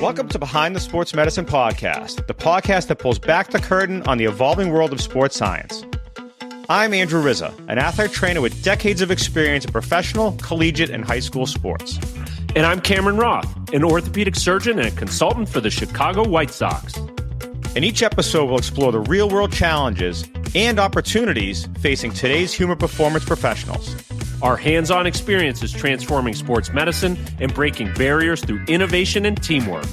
Welcome to Behind the Sports Medicine Podcast, the podcast that pulls back the curtain on the evolving world of sports science. I'm Andrew Rizza, an athlete trainer with decades of experience in professional, collegiate, and high school sports. And I'm Cameron Roth, an orthopedic surgeon and a consultant for the Chicago White Sox. In each episode, we'll explore the real-world challenges and opportunities facing today's human performance professionals. Our hands-on experience is transforming sports medicine and breaking barriers through innovation and teamwork.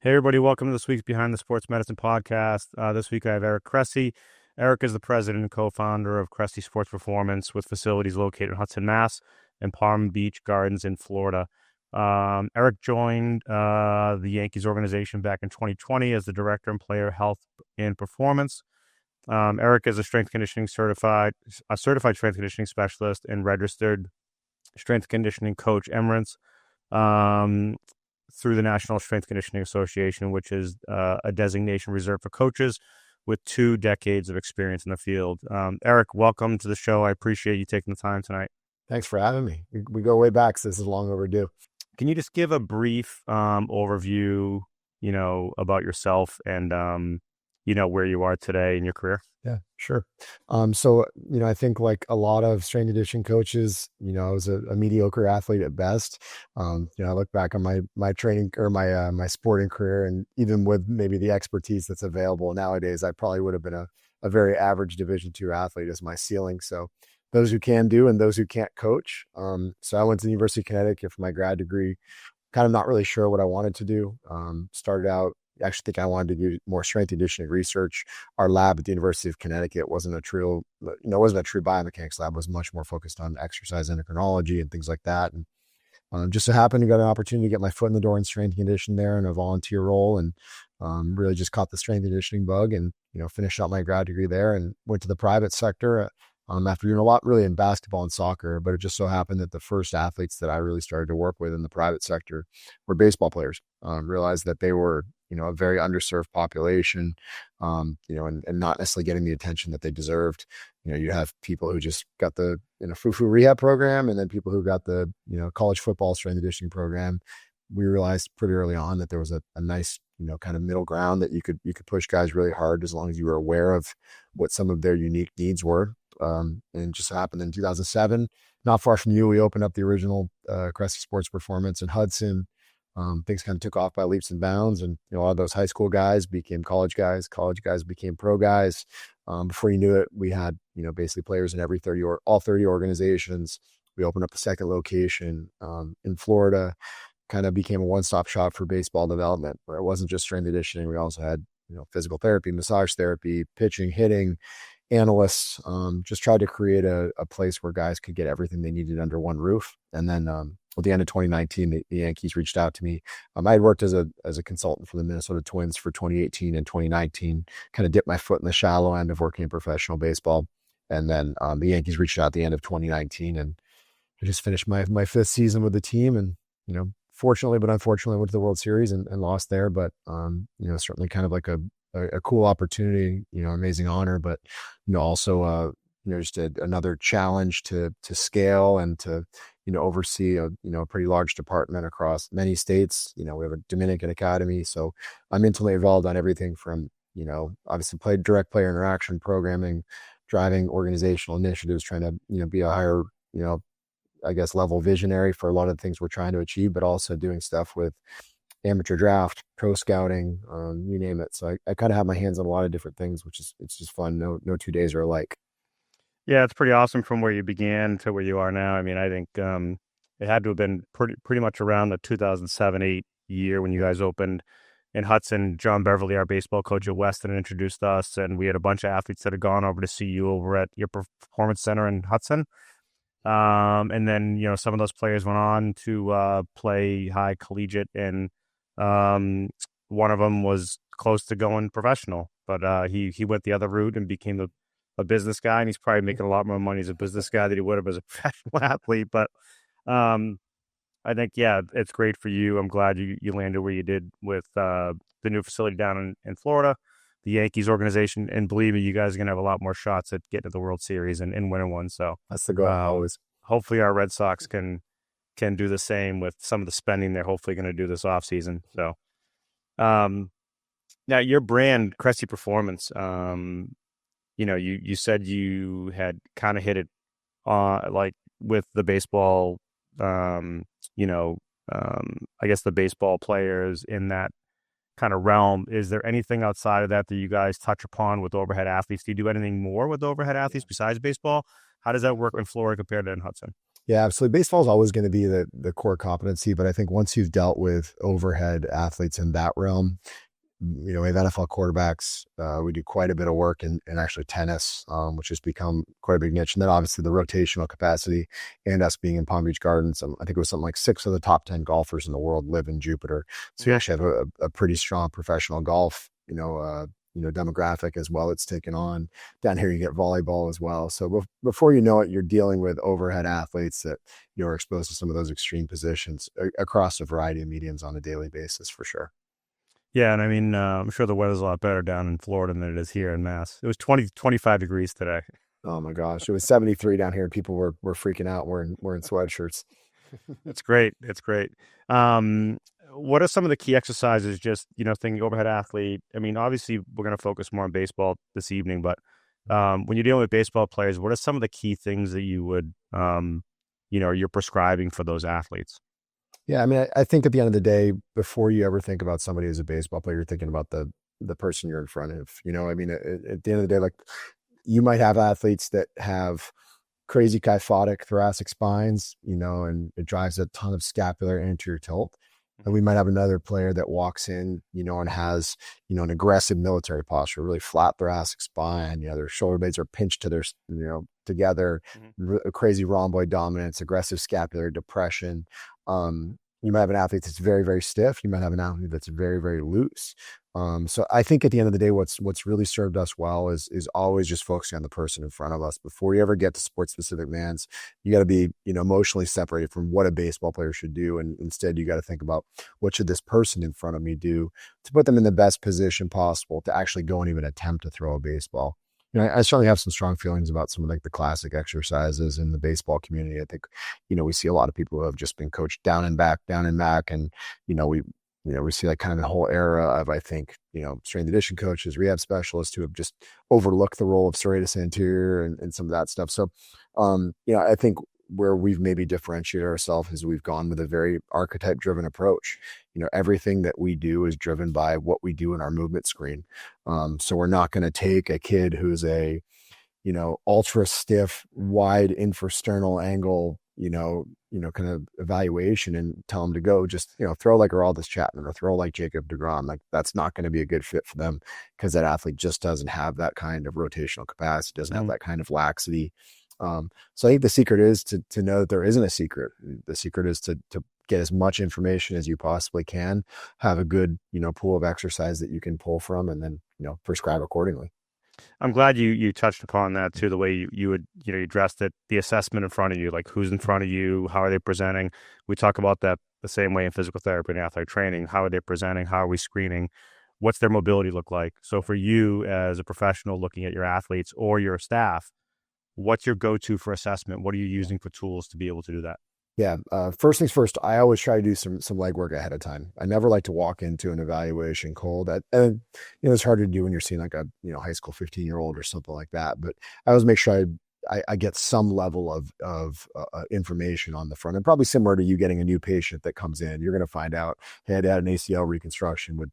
Hey, everybody. Welcome to this week's Behind the Sports Medicine Podcast. This week, I have Eric Cressey. Eric is the president and co-founder of Cressey Sports Performance with facilities located in Hudson, Mass. and Palm Beach Gardens in Florida. Eric joined the Yankees organization back in 2020 as the director and player health and performance. Eric is a certified strength conditioning specialist and registered strength conditioning coach emirates through the National Strength Conditioning Association, which is a designation reserved for coaches with 2 decades of experience in the field. Eric, welcome to the show. I appreciate you taking the time tonight. Thanks for having me. We go way back, so this is long overdue. Can you just give a brief overview, about yourself and, where you are today in your career? Yeah, sure. So, I think like a lot of strength conditioning coaches, I was a mediocre athlete at best. I look back on my training or my sporting career, and even with maybe the expertise that's available nowadays, I probably would have been a very average Division II athlete as my ceiling. So those who can do and those who can't coach. So I went to the University of Connecticut for my grad degree, kind of not really sure what I wanted to do. Started out, I actually think I wanted to do more strength conditioning research. Our lab at the University of Connecticut wasn't a true biomechanics lab. It was much more focused on exercise endocrinology and things like that. And just so happened to get an opportunity to get my foot in the door in strength conditioning there in a volunteer role, and really just caught the strength conditioning bug and, finished out my grad degree there and went to the private sector after doing a lot really in basketball and soccer. But it just so happened that the first athletes that I really started to work with in the private sector were baseball players. Realized that they were, a very underserved population, and not necessarily getting the attention that they deserved. You have people who just got the, foo-foo rehab program, and then people who got the, college football strength conditioning program. We realized pretty early on that there was a nice, kind of middle ground that you could push guys really hard as long as you were aware of what some of their unique needs were. And it just happened in 2007, not far from you, we opened up the original Cressey Sports Performance in Hudson. Things kind of took off by leaps and bounds, and a lot of those high school guys became college guys became pro guys. Before you knew it, we had basically players in all 30 organizations. We opened up a second location in Florida, kind of became a one-stop shop for baseball development, where it wasn't just strength conditioning. We also had physical therapy, massage therapy, pitching, hitting, analysts. Just tried to create a place where guys could get everything they needed under one roof. And then at the end of 2019, the Yankees reached out to me. I had worked as a consultant for the Minnesota Twins for 2018 and 2019, kind of dipped my foot in the shallow end of working in professional baseball. And then the Yankees reached out at the end of 2019, and I just finished my 5th season with the team. And, fortunately, but unfortunately, went to the World Series and lost there. But, certainly kind of like a cool opportunity, amazing honor, but, also, just another challenge to scale and to, oversee a pretty large department across many states. We have a Dominican Academy. So I'm intimately involved on everything from, obviously direct player interaction, programming, driving organizational initiatives, trying to, be a higher, level visionary for a lot of the things we're trying to achieve, but also doing stuff with amateur draft, pro scouting, you name it. So I kind of have my hands on a lot of different things, it's just fun. No 2 days are alike. Yeah, it's pretty awesome from where you began to where you are now. I mean, I think it had to have been pretty much around the 2007-8 year when you guys opened in Hudson. John Beverly, our baseball coach at Weston, introduced us, and we had a bunch of athletes that had gone over to see you over at your performance center in Hudson. And then, some of those players went on to play high collegiate, and one of them was close to going professional, but he went the other route and became a business guy, and he's probably making a lot more money as a business guy than he would have as a professional athlete. But I think, yeah, it's great for you. I'm glad you landed where you did with the new facility down in Florida, the Yankees organization. And believe me, you guys are going to have a lot more shots at getting to the World Series and winning one. So that's the goal always. Hopefully our Red Sox can can do the same with some of the spending they're hopefully going to do this off season. So, um, now your brand, Cressey Performance, you said you had kind of hit it like with the baseball, um, you know, I guess the baseball players in that kind of realm. Is there anything outside of that that you guys touch upon with overhead athletes? Do you do anything more with overhead athletes besides baseball? How does that work in Florida compared to in Hudson? Yeah, absolutely. Baseball is always going to be the core competency, but I think once you've dealt with overhead athletes in that realm, we have NFL quarterbacks. We do quite a bit of work in actually tennis, which has become quite a big niche. And then obviously the rotational capacity and us being in Palm Beach Gardens. I think it was something like 6 of the top 10 golfers in the world live in Jupiter. So we actually have a pretty strong professional golf, demographic as well. It's taken on down here. You get volleyball as well. So before you know it, you're dealing with overhead athletes that are exposed to some of those extreme positions across a variety of mediums on a daily basis for sure. Yeah, and I mean, I'm sure the weather's a lot better down in Florida than it is here in Mass. It was 25 degrees today. Oh my gosh, it was 73 down here, and people were freaking out wearing sweatshirts. It's great. It's great. Um, what are some of the key exercises? Just thinking overhead athlete. I mean, obviously, we're going to focus more on baseball this evening, but when you're dealing with baseball players, what are some of the key things that you would, you're prescribing for those athletes? Yeah, I mean, I think at the end of the day, before you ever think about somebody as a baseball player, you're thinking about the person you're in front of. I mean, at the end of the day, like you might have athletes that have crazy kyphotic thoracic spines, and it drives a ton of scapular anterior tilt. And we might have another player that walks in, and has, an aggressive military posture, really flat thoracic spine. Their shoulder blades are pinched to their, together, crazy rhomboid dominance, aggressive scapular depression. You might have an athlete that's very, very stiff. You might have an athlete that's very, very loose. So I think at the end of the day, what's really served us well is always just focusing on the person in front of us. Before you ever get to sport specific demands, you got to be, emotionally separated from what a baseball player should do. And instead you got to think about what should this person in front of me do to put them in the best position possible to actually go and even attempt to throw a baseball. I certainly have some strong feelings about some of like the classic exercises in the baseball community. I think, we see a lot of people who have just been coached down and back. And, we see like kind of the whole era of, I think, strength conditioning coaches, rehab specialists who have just overlooked the role of serratus anterior and some of that stuff. So, I think where we've maybe differentiated ourselves is we've gone with a very archetype driven approach. Everything that we do is driven by what we do in our movement screen. So we're not going to take a kid who's a, ultra stiff, wide infrasternal angle, kind of evaluation and tell them to go just, throw like Aroldis Chapman or throw like Jacob deGrom. Like that's not going to be a good fit for them because that athlete just doesn't have that kind of rotational capacity, doesn't have that kind of laxity. So I think the secret is to know that there isn't a secret. The secret is to get as much information as you possibly can, have a good, pool of exercise that you can pull from, and then, prescribe accordingly. I'm glad you touched upon that too, the way you would, you addressed it, the assessment in front of you, like who's in front of you, how are they presenting? We talk about that the same way in physical therapy and athletic training. How are they presenting? How are we screening? What's their mobility look like? So for you as a professional looking at your athletes or your staff, what's your go-to for assessment? What are you using for tools to be able to do that? Yeah. First things first, I always try to do some legwork ahead of time. I never like to walk into an evaluation cold. And it's hard to do when you're seeing like a, high school 15-year-old or something like that. But I always make sure I get some level of information on the front, and probably similar to you getting a new patient that comes in. You're going to find out, hey, I had an ACL reconstruction with,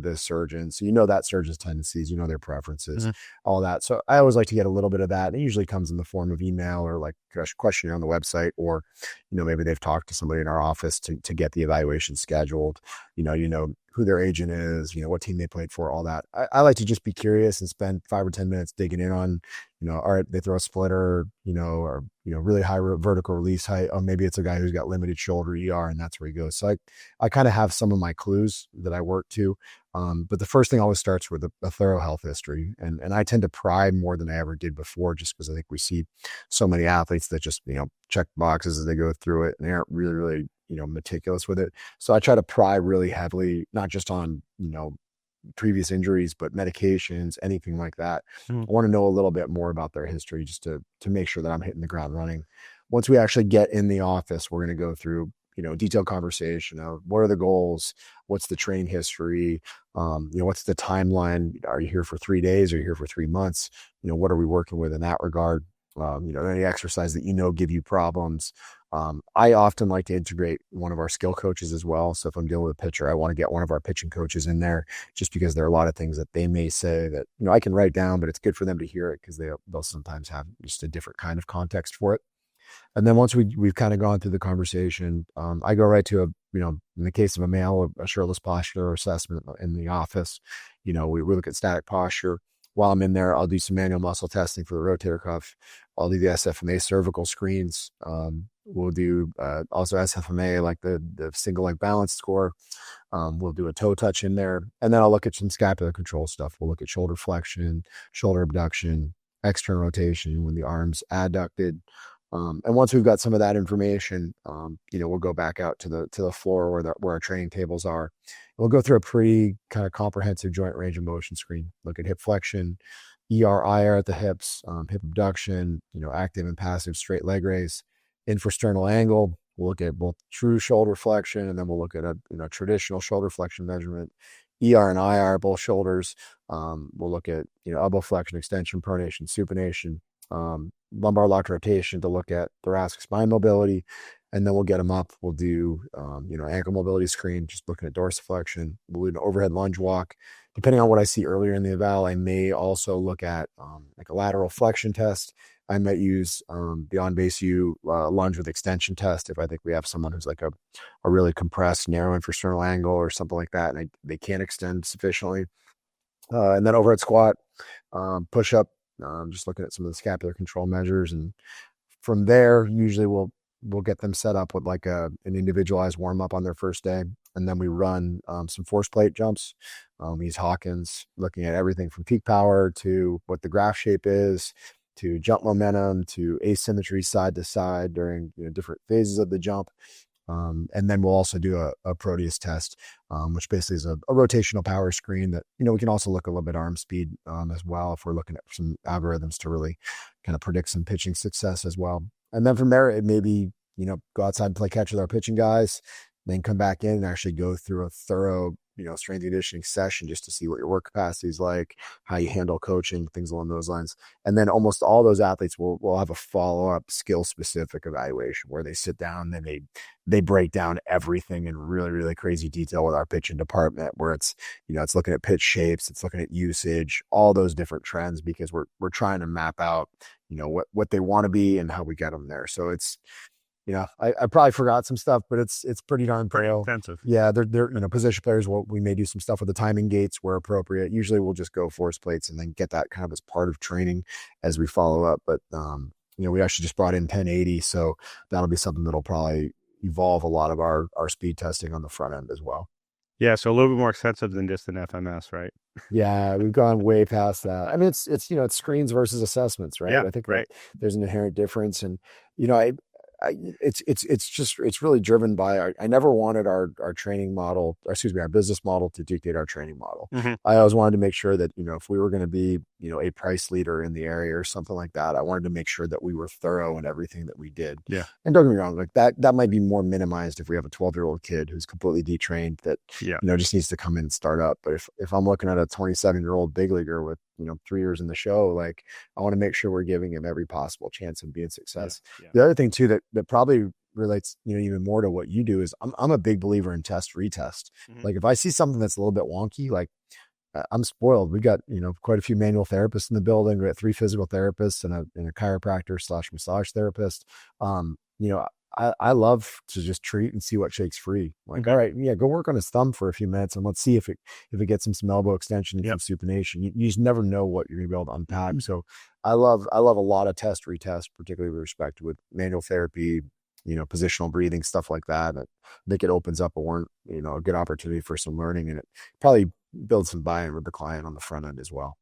this surgeon. So, that surgeon's tendencies, their preferences, all that. So I always like to get a little bit of that. It usually comes in the form of email or like a questionnaire on the website, or, maybe they've talked to somebody in our office to get the evaluation scheduled, who their agent is, what team they played for, all that. I like to just be curious and spend 5 or 10 minutes digging in on, all right, they throw a splitter, or, really high vertical release height. Oh, maybe it's a guy who's got limited shoulder ER and that's where he goes. So I kind of have some of my clues that I work to. But the first thing always starts with a thorough health history. And I tend to pry more than I ever did before, just because I think we see so many athletes that just, check boxes as they go through it and they aren't really, really, meticulous with it. So I try to pry really heavily, not just on, previous injuries, but medications, anything like that. I want to know a little bit more about their history just to make sure that I'm hitting the ground running. once we actually get in the office, we're going to go through, detailed conversation of what are the goals, what's the training history, what's the timeline? Are you here for 3 days? Are you here for 3 months? What are we working with in that regard? Any exercise that give you problems. I often like to integrate one of our skill coaches as well. So if I'm dealing with a pitcher, I want to get one of our pitching coaches in there, just because there are a lot of things that they may say that, I can write down, but it's good for them to hear it because they'll sometimes have just a different kind of context for it. And then once we've kind of gone through the conversation, I go right to in the case of a male, a shirtless posture assessment in the office. We look at static posture. While I'm in there, I'll do some manual muscle testing for the rotator cuff. I'll do the SFMA cervical screens. We'll do also SFMA, like the single leg balance score. We'll do a toe touch in there. And then I'll look at some scapular control stuff. We'll look at shoulder flexion, shoulder abduction, external rotation when the arm's adducted. And once we've got some of that information, we'll go back out to the floor where our training tables are. We'll go through a pretty kind of comprehensive joint range of motion screen, look at hip flexion, IR at the hips, hip abduction, active and passive straight leg raise, infrasternal angle. We'll look at both true shoulder flexion, and then we'll look at a traditional shoulder flexion measurement, ER and IR, both shoulders. We'll look at elbow flexion, extension, pronation, supination, lumbar locked rotation to look at thoracic spine mobility. And then we'll get them up. We'll do, ankle mobility screen, just looking at dorsiflexion. We'll do an overhead lunge walk. Depending on what I see earlier in the eval, I may also look at like a lateral flexion test. I might use the on-base U lunge with extension test if I think we have someone who's like a really compressed, narrow infrasternal angle or something like that, and they can't extend sufficiently. And then overhead squat, push up, just looking at some of the scapular control measures. And from there, usually we'll get them set up with like an individualized warm up on their first day. And then we run some force plate jumps. We use Hawkins, looking at everything from peak power to what the graph shape is, to jump momentum, to asymmetry side to side during different phases of the jump. And then we'll also do a Proteus test, which basically is a rotational power screen that, we can also look a little bit arm speed as well if we're looking at some algorithms to really kind of predict some pitching success as well. And then from there, it may be, go outside and play catch with our pitching guys, then come back in and actually go through a thorough, strength and conditioning session just to see what your work capacity is like, how you handle coaching, things along those lines. And then almost all those athletes will have a follow-up skill specific evaluation where they sit down and they break down everything in really, really crazy detail with our pitching department, where it's, it's looking at pitch shapes, it's looking at usage, all those different trends, because we're trying to map out, what they want to be and how we get them there. So it's, I probably forgot some stuff, but it's pretty darn thorough. Expensive. Yeah, they're position players. We may do some stuff with the timing gates where appropriate. Usually we'll just go force plates and then get that kind of as part of training as we follow up. But we actually just brought in 1080, so that'll be something that'll probably evolve a lot of our speed testing on the front end as well. Yeah, so a little bit more expensive than just an FMS, right? Yeah, we've gone way past that. I mean, it's it's screens versus assessments, right? Yeah, I think right. there's an inherent difference, and it's really driven by I never wanted our training model, or excuse me, our business model to dictate our training model. Mm-hmm. I always wanted to make sure that, if we were going to be, a price leader in the area or something like that, I wanted to make sure that we were thorough in everything that we did. Yeah. And don't get me wrong, like that might be more minimized if we have a 12-year-old kid who's completely detrained that, just needs to come in and start up. But if I'm looking at a 27-year-old big leaguer with, 3 years in the show, like I want to make sure we're giving him every possible chance of being success. Yeah. The other thing too, that probably relates, even more to what you do is I'm a big believer in test retest. Mm-hmm. Like if I see something that's a little bit wonky, like I'm spoiled. We got, quite a few manual therapists in the building. We got 3 physical therapists and a chiropractor / massage therapist. I love to just treat and see what shakes free. Like, all right, yeah, go work on his thumb for a few minutes and let's see if it gets him some elbow extension and some supination. You just never know what you're gonna be able to unpack. Mm-hmm. So I love a lot of test retest, particularly with respect with manual therapy, positional breathing, stuff like that. And I think it opens up a good opportunity for some learning, and it probably builds some buy-in with the client on the front end as well.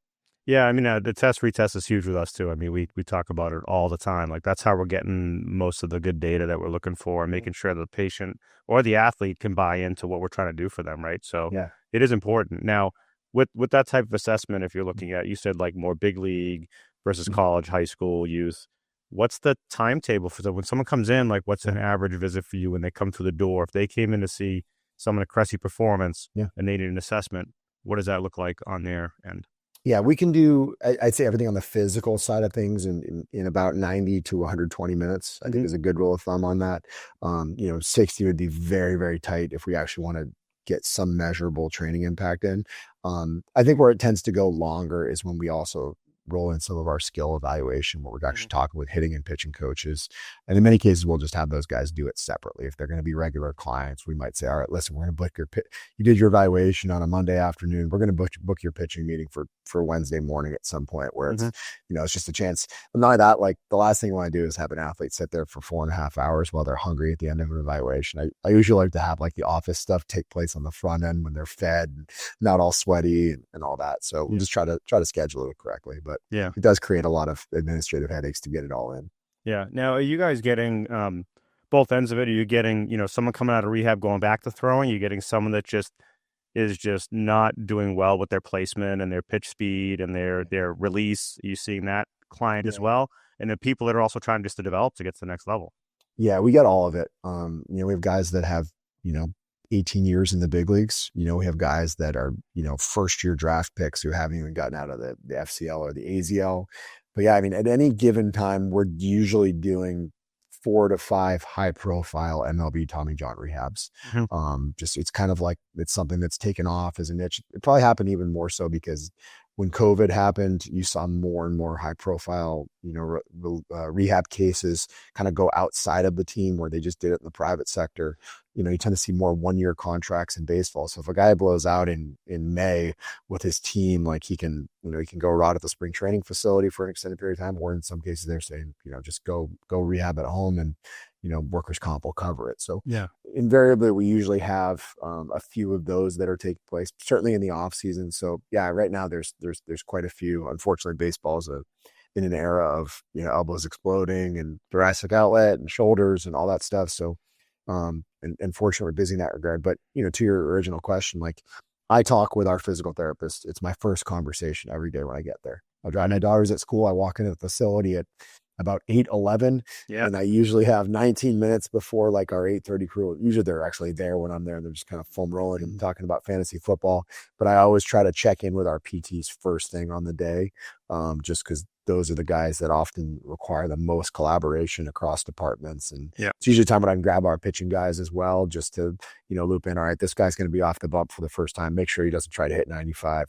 Yeah, I mean, the test retest is huge with us too. I mean, we talk about it all the time. Like that's how we're getting most of the good data that we're looking for, making sure the patient or the athlete can buy into what we're trying to do for them, right? So it is important. Now, with that type of assessment, if you're looking at, you said like more big league versus college, high school, youth, what's the timetable for when someone comes in? Like, what's an average visit for you when they come through the door? If they came in to see someone at Cressey Performance Yeah. and they need an assessment, what does that look like on their end? Yeah, we can do, I'd say everything on the physical side of things in about 90 to 120 minutes, I think is a good rule of thumb on that. 60 would be very, very tight if we actually want to get some measurable training impact in. I think where it tends to go longer is when we also roll in some of our skill evaluation, where we're actually talking with hitting and pitching coaches. And in many cases, we'll just have those guys do it separately. If they're going to be regular clients, we might say, all right, listen, we're going to book you did your evaluation on a Monday afternoon. We're going to book your pitching meeting for Wednesday morning at some point where it's, it's just a chance. But not only that, like the last thing you want to do is have an athlete sit there for 4.5 hours while they're hungry at the end of an evaluation. I usually like to have like the office stuff take place on the front end when they're fed, and not all sweaty and all that. So we'll just try to schedule it correctly. But Yeah. it does create a lot of administrative headaches to get it all in. Yeah. Now, are you guys getting both ends of it? Are you getting, someone coming out of rehab going back to throwing? You're getting someone that is just not doing well with their placement and their pitch speed and their release? Are you seeing that client as well? And the people that are also trying just to develop to get to the next level? Yeah, we got all of it. We have guys that have, 18 years in the big leagues. We have guys that are, first year draft picks who haven't even gotten out of the FCL or the AZL. But yeah, I mean, at any given time, we're usually doing 4 to 5 high profile MLB Tommy John rehabs. It's kind of like, it's something that's taken off as a niche. It probably happened even more so because when COVID happened, you saw more and more high profile, rehab cases kind of go outside of the team where they just did it in the private sector. You tend to see more 1-year contracts in baseball. So if a guy blows out in May with his team, like he can go rot at the spring training facility for an extended period of time, or in some cases they're saying, just go rehab at home and, workers' comp will cover it. So yeah, invariably we usually have a few of those that are taking place, certainly in the off season. So yeah, right now there's quite a few. Unfortunately, baseball is in an era of, elbows exploding and thoracic outlet and shoulders and all that stuff. So, and fortunately we're busy in that regard. But, to your original question, like I talk with our physical therapist. It's my first conversation every day when I get there. I drive my daughters at school. I walk into the facility at about 8:11, and I usually have 19 minutes before like our 8:30 crew. Usually they're actually there when I'm there. They're just kind of foam rolling and talking about fantasy football. But I always try to check in with our PTs first thing on the day, just because those are the guys that often require the most collaboration across departments. And it's usually time when I can grab our pitching guys as well, just to, loop in. All right, this guy's going to be off the bump for the first time. Make sure he doesn't try to hit 95.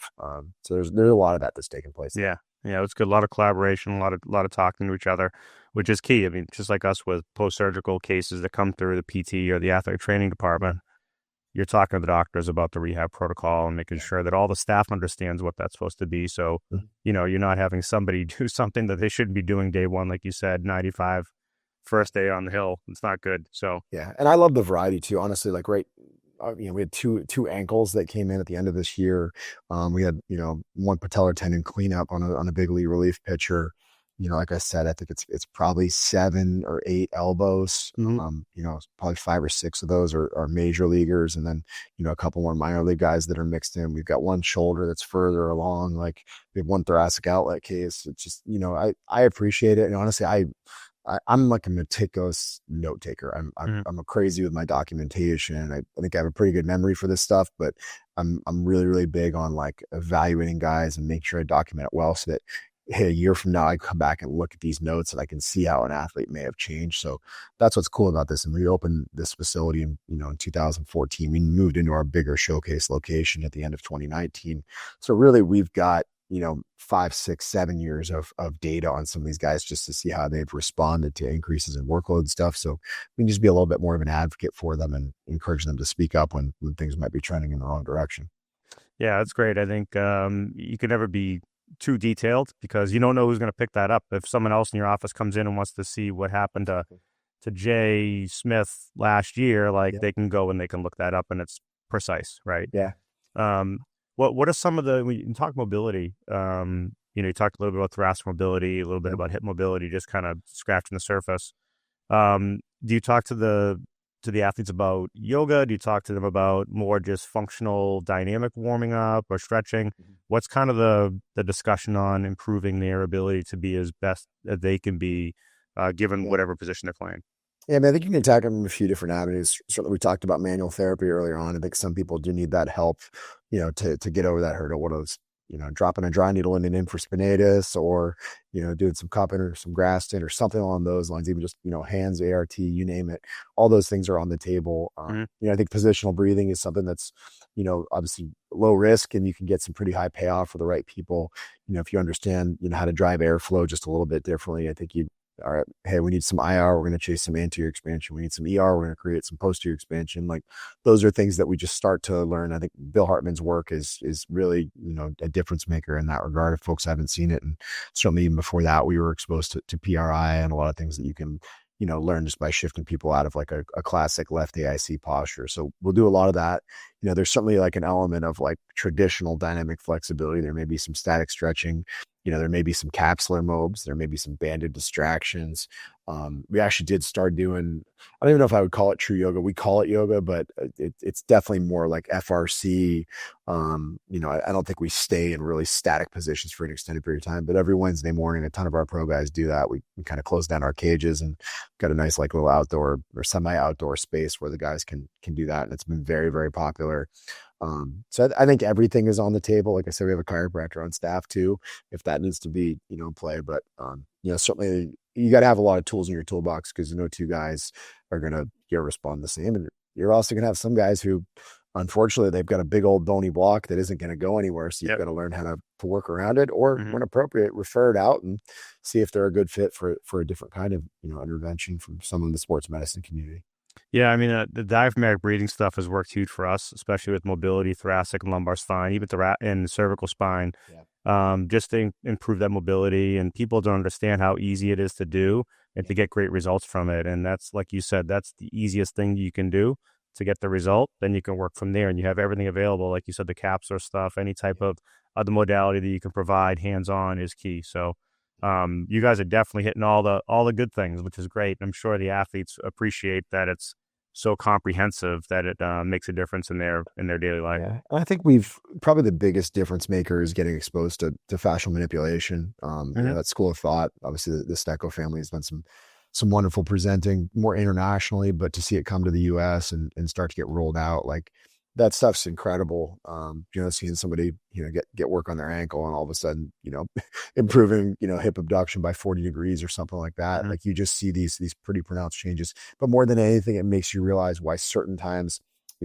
So there's a lot of that that's taking place. Yeah. Yeah, it's good. A lot of collaboration, a lot of talking to each other, which is key. I mean, just like us with post-surgical cases that come through the PT or the athletic training department, you're talking to the doctors about the rehab protocol and making sure that all the staff understands what that's supposed to be. So, you're not having somebody do something that they shouldn't be doing day one, like you said, 95, first day on the hill. It's not good. So yeah, and I love the variety too. Honestly, like we had two ankles that came in at the end of this year. We had, one patellar tendon cleanup on a big league relief pitcher. Like I said, I think it's probably 7 or 8 elbows. Probably 5 or 6 of those are major leaguers. And then, a couple more minor league guys that are mixed in. We've got one shoulder that's further along. Like we have one thoracic outlet case. It's just, I appreciate it. And honestly, I'm like a meticulous note taker. I'm a crazy with my documentation. I think I have a pretty good memory for this stuff, but I'm really, really big on like evaluating guys and make sure I document it well so that, hey, a year from now I come back and look at these notes and I can see how an athlete may have changed. So that's what's cool about this. And we opened this facility in 2014. We moved into our bigger showcase location at the end of 2019. So really we've got 5, 6, 7 years of data on some of these guys just to see how they've responded to increases in workload and stuff. So we can just be a little bit more of an advocate for them and encourage them to speak up when things might be trending in the wrong direction. Yeah, that's great. I think you can never be too detailed because you don't know who's going to pick that up. If someone else in your office comes in and wants to see what happened to Jay Smith last year, they can go and they can look that up and it's precise, right? Yeah. What are some of when you talk mobility, you talked a little bit about thoracic mobility, a little bit about hip mobility, just kind of scratching the surface. Do you talk to the athletes about yoga? Do you talk to them about more just functional dynamic warming up or stretching? What's kind of the discussion on improving their ability to be as best as they can be given Yeah. whatever position they're playing. Yeah, I mean, I think you can attack them in a few different avenues. Certainly, we talked about manual therapy earlier on. I think some people do need that help, to get over that hurdle. What those, dropping a dry needle in for spinatus, or doing some cupping or some Graston or something along those lines. Even just hands, ART, you name it. All those things are on the table. Mhm. I think positional breathing is something that's obviously low risk, and you can get some pretty high payoff for the right people. If you understand how to drive airflow just a little bit differently, I think you. All right, hey, we need some IR. We're going to chase some anterior expansion. We need some ER. We're going to create some posterior expansion. Like, those are things that we just start to learn. I think Bill Hartman's work is really, a difference maker in that regard. If folks haven't seen it, and certainly even before that, we were exposed to PRI and a lot of things that you can, learn just by shifting people out of like a classic left AIC posture. So we'll do a lot of that. There's certainly like an element of like traditional dynamic flexibility. There may be some static stretching. There may be some capsular mobs. There may be some banded distractions. We actually did start doing, I don't even know if I would call it true yoga. We call it yoga, but it's definitely more like FRC. I don't think we stay in really static positions for an extended period of time, but every Wednesday morning, a ton of our pro guys do that. We kind of close down our cages and got a nice like little outdoor or semi-outdoor space where the guys can do that. And it's been very, very popular. So I think everything is on the table. Like I said, we have a chiropractor on staff too, if that needs to be, in play. But, certainly you got to have a lot of tools in your toolbox, because no two guys are going to respond the same. And you're also going to have some guys who, unfortunately, they've got a big old bony block that isn't going to go anywhere. So you've got to learn how to work around it, or when appropriate, refer it out and see if they're a good fit for a different kind of, intervention from someone in the sports medicine community. Yeah, I mean, the diaphragmatic breathing stuff has worked huge for us, especially with mobility, thoracic and lumbar spine, even and cervical spine, just to improve that mobility. And people don't understand how easy it is to do and to get great results from it. And that's, like you said, that's the easiest thing you can do to get the result. Then you can work from there, and you have everything available. Like you said, the capsular stuff, any type of other modality that you can provide hands-on is key. So you guys are definitely hitting all the good things, which is great. I'm sure the athletes appreciate that it's so comprehensive that it makes a difference in their daily life. Yeah, I think we've probably the biggest difference maker is getting exposed to fascial manipulation. That school of thought. Obviously, the Stecco family has done some wonderful presenting more internationally, but to see it come to the U.S. and start to get rolled out, like, that stuff's incredible. Seeing somebody, get work on their ankle and all of a sudden, improving, hip abduction by 40 degrees or something like that. Mm-hmm. Like, you just see these pretty pronounced changes, but more than anything, it makes you realize why certain times,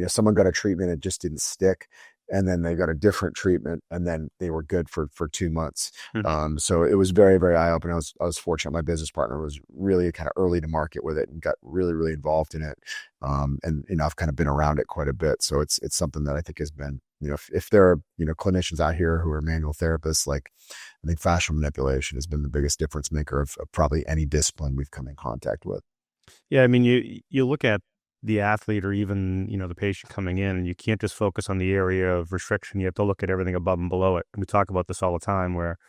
someone got a treatment, it just didn't stick. And then they got a different treatment, and then they were good for 2 months. So it was very, very eye opening. I was fortunate. My business partner was really kind of early to market with it and got really, really involved in it. And I've kind of been around it quite a bit. So it's something that I think has been, if there are, clinicians out here who are manual therapists, like, I think fascial manipulation has been the biggest difference maker of probably any discipline we've come in contact with. Yeah, I mean, you look at the athlete or even, the patient coming in, and you can't just focus on the area of restriction. You have to look at everything above and below it. And we talk about this all the time, where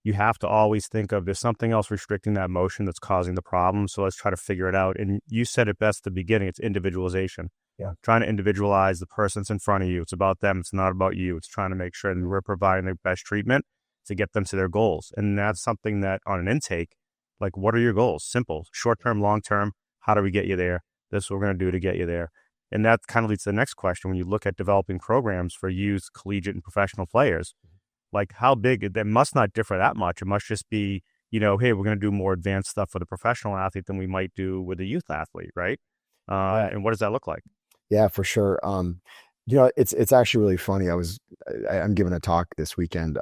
you have to always think of, there's something else restricting that motion that's causing the problem. So let's try to figure it out. And you said it best at the beginning, it's individualization. Yeah. Trying to individualize the person that's in front of you. It's about them. It's not about you. It's trying to make sure that we're providing the best treatment to get them to their goals. And that's something that on an intake, like, what are your goals? Simple, short-term, long-term. How do we get you there? This is what we're going to do to get you there. And that kind of leads to the next question. When you look at developing programs for youth, collegiate, and professional players, like, how big, that must not differ that much. It must just be, hey, we're going to do more advanced stuff for the professional athlete than we might do with a youth athlete, right? And what does that look like? Yeah, for sure. It's actually really funny. I'm giving a talk this weekend.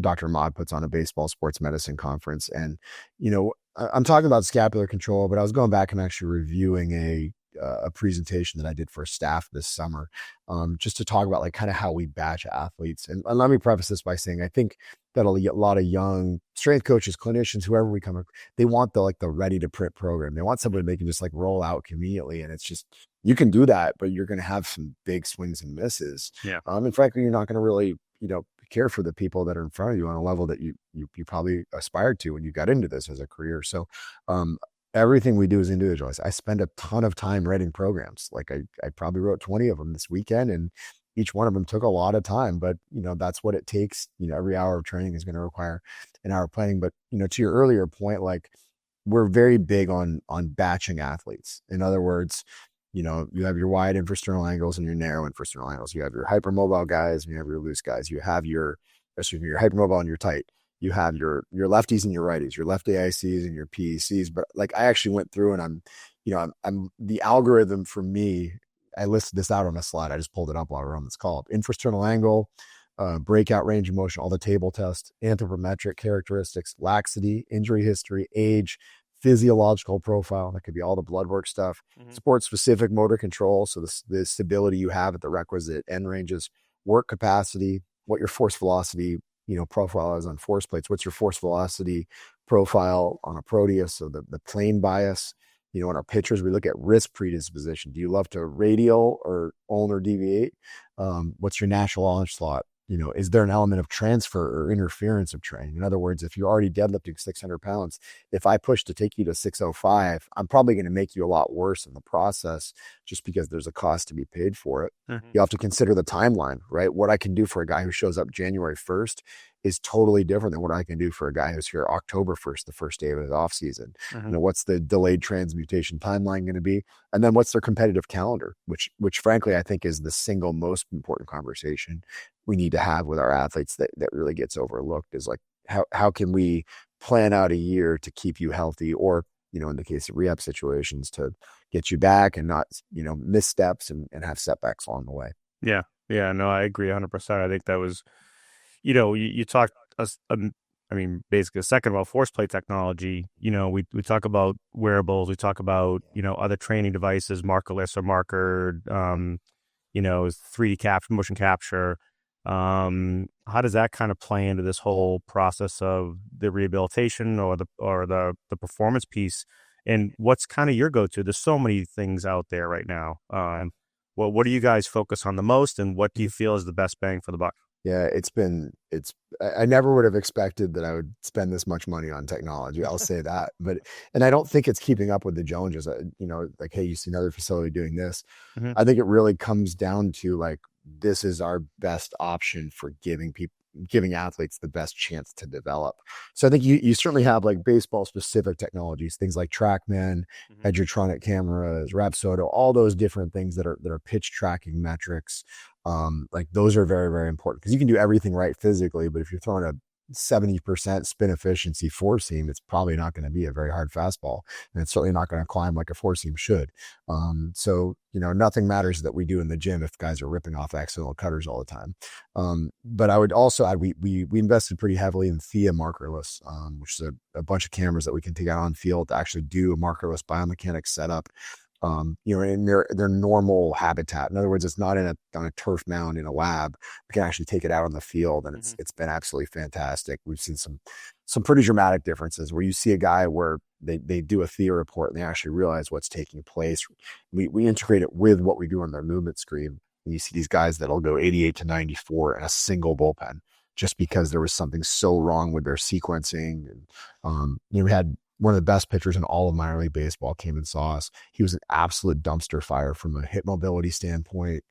Dr. Ahmad puts on a baseball sports medicine conference, and I'm talking about scapular control, but I was going back and actually reviewing a presentation that I did for staff this summer, just to talk about like kind of how we batch athletes. And let me preface this by saying, I think that a lot of young strength coaches, clinicians, whoever we come, they want the ready to print program. They want somebody they can just like roll out conveniently. And it's just, you can do that, but you're going to have some big swings and misses. Yeah. And frankly, you're not going to really, care for the people that are in front of you on a level that you probably aspired to when you got into this as a career. So, everything we do is individualized. I spend a ton of time writing programs. Like, I probably wrote 20 of them this weekend, and each one of them took a lot of time, but that's what it takes. Every hour of training is going to require an hour of planning. But, to your earlier point, like, we're very big on batching athletes. In other words, you have your wide infrasternal angles and your narrow infrasternal angles. You have your hypermobile guys and you have your loose guys. You have your hypermobile and your tight. You have your lefties and your righties, your left AICs and your PECs. But like I actually went through and I'm the algorithm for me. I listed this out on a slide. I just pulled it up while we're on this call. Infrasternal angle, breakout range of motion, all the table tests, anthropometric characteristics, laxity, injury history, age, physiological profile. That could be all the blood work stuff, sport specific motor control. So the stability you have at the requisite end ranges, work capacity, what your force velocity, profile is on force plates. What's your force velocity profile on a Proteus? So the plane bias, in our pitchers, we look at risk predisposition. Do you love to radial or ulnar deviate? What's your natural onslaught? Is there an element of transfer or interference of training? In other words, if you're already deadlifting 600 pounds, if I push to take you to 605, I'm probably going to make you a lot worse in the process just because there's a cost to be paid for it. You have to consider the timeline, right? What I can do for a guy who shows up January 1st is totally different than what I can do for a guy who's here October 1st, the first day of his off season. What's the delayed transmutation timeline going to be? And then what's their competitive calendar, which frankly, I think is the single most important conversation we need to have with our athletes that really gets overlooked is like, how can we plan out a year to keep you healthy or, in the case of rehab situations to get you back and not, miss steps and have setbacks along the way. Yeah. Yeah. No, I agree 100%. I think that was, you talked, basically a second about force plate technology. We talk about wearables, we talk about, other training devices, markerless or markered, 3D capture, motion capture. How does that kind of play into this whole process of the rehabilitation or the performance piece? And what's kind of your go-to? There's so many things out there right now. What do you guys focus on the most, and what do you feel is the best bang for the buck? Yeah, I never would have expected that I would spend this much money on technology. I'll say that, and I don't think it's keeping up with the Joneses. Like, hey, you see another facility doing this. I think it really comes down to like, this is our best option for giving athletes the best chance to develop. So I think you certainly have like baseball specific technologies, things like TrackMan, Edgertronic cameras, Rapsodo, all those different things that are pitch tracking metrics. Like those are very, very important because you can do everything right physically, but if you're throwing a 70% spin efficiency four seam, it's probably not going to be a very hard fastball, and it's certainly not going to climb like a four seam should. So nothing matters that we do in the gym if guys are ripping off accidental cutters all the time. But I would also add we invested pretty heavily in Thea markerless, which is a bunch of cameras that we can take out on field to actually do a markerless biomechanics setup. In their normal habitat. In other words, it's not on a turf mound in a lab. We can actually take it out on the field, and it's been absolutely fantastic. We've seen some pretty dramatic differences where you see a guy where they do a Thea report and they actually realize what's taking place. We integrate it with what we do on their movement screen, and you see these guys that'll go 88 to 94 in a single bullpen just because there was something so wrong with their sequencing. And we had one of the best pitchers in all of minor league baseball came and saw us. He was an absolute dumpster fire from a hip mobility standpoint.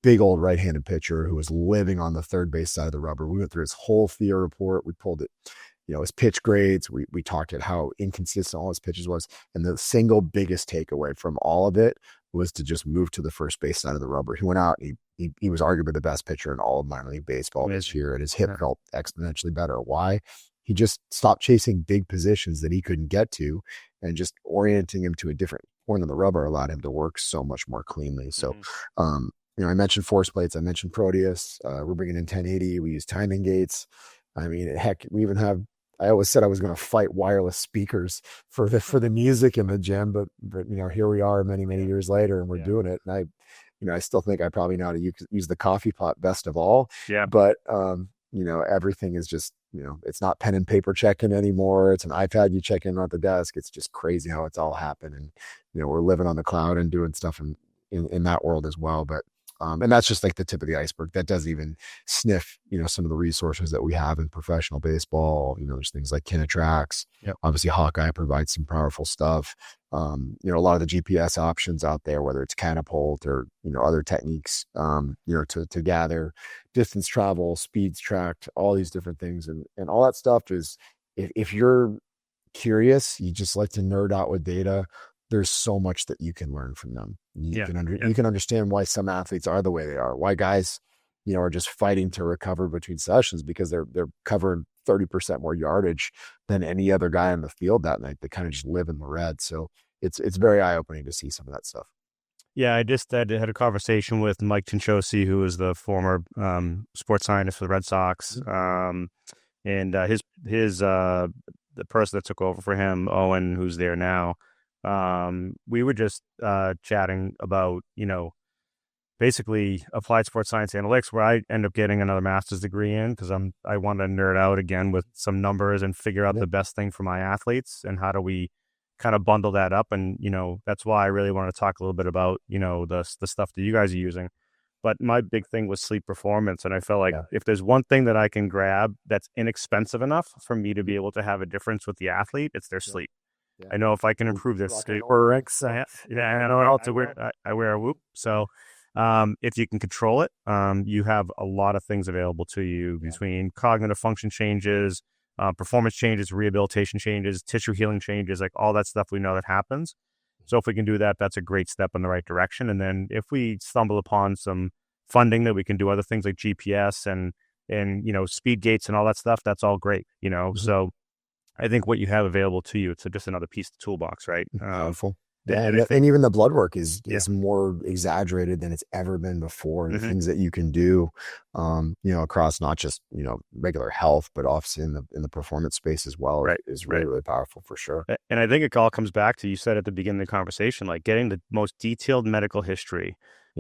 Big old right-handed pitcher who was living on the third base side of the rubber. We went through his whole Thea report. We pulled it, his pitch grades. We talked at how inconsistent all his pitches was. And the single biggest takeaway from all of it was to just move to the first base side of the rubber. He went out and he was arguably the best pitcher in all of minor league baseball this year, and his hip felt exponentially better. Why? He just stopped chasing big positions that he couldn't get to, and just orienting him to a different point of the rubber allowed him to work so much more cleanly. So, I mentioned force plates. I mentioned Proteus. We're bringing in 1080. We use timing gates. I mean, heck, we even have, I always said I was going to fight wireless speakers for the music in the gym, but here we are many, many years later, and we're doing it. And I still think I probably know how to use the coffee pot best of all. Yeah. But, everything is just, it's not pen and paper checking anymore. It's an iPad you check in at the desk. It's just crazy how it's all happened. And, we're living on the cloud and doing stuff in that world as well. But, and that's just like the tip of the iceberg. That doesn't even sniff, some of the resources that we have in professional baseball. There's things like Kinetrax. Yep. Obviously Hawkeye provides some powerful stuff. A lot of the GPS options out there, whether it's Catapult or, other techniques, to gather distance travel, speeds tracked, all these different things. And all that stuff is, if you're curious, you just like to nerd out with data, there's so much that you can learn from them. You Yeah. can Yeah. you can understand why some athletes are the way they are, why guys, are just fighting to recover between sessions because they're covering 30% more yardage than any other guy in the field that night. They kind of just live in the red. So it's very eye opening to see some of that stuff. Yeah, I just had a conversation with Mike Tinchosi, who is the former sports scientist for the Red Sox, and the person that took over for him, Owen, who's there now. We were just chatting about basically applied sports science analytics, where I end up getting another master's degree in because I want to nerd out again with some numbers and figure out the best thing for my athletes and how do we kind of bundle that up. And that's why I really want to talk a little bit about the stuff that you guys are using. But my big thing was sleep performance, and I felt like if there's one thing that I can grab that's inexpensive enough for me to be able to have a difference with the athlete, it's their sleep. Yeah. I know if I can improve their sleep, I know how to wear. I wear a Whoop, so if you can control it, you have a lot of things available to you between cognitive function changes, performance changes, rehabilitation changes, tissue healing changes, like all that stuff we know that happens. So if we can do that, that's a great step in the right direction. And then if we stumble upon some funding that we can do other things like GPS and speed gates and all that stuff, that's all great. So I think what you have available to you, it's just another piece of the toolbox, right? Powerful. And even the blood work is more exaggerated than it's ever been before. And the things that you can do, across not just, regular health, but obviously in the performance space as well, is really, really powerful for sure. And I think it all comes back to, you said at the beginning of the conversation, like getting the most detailed medical history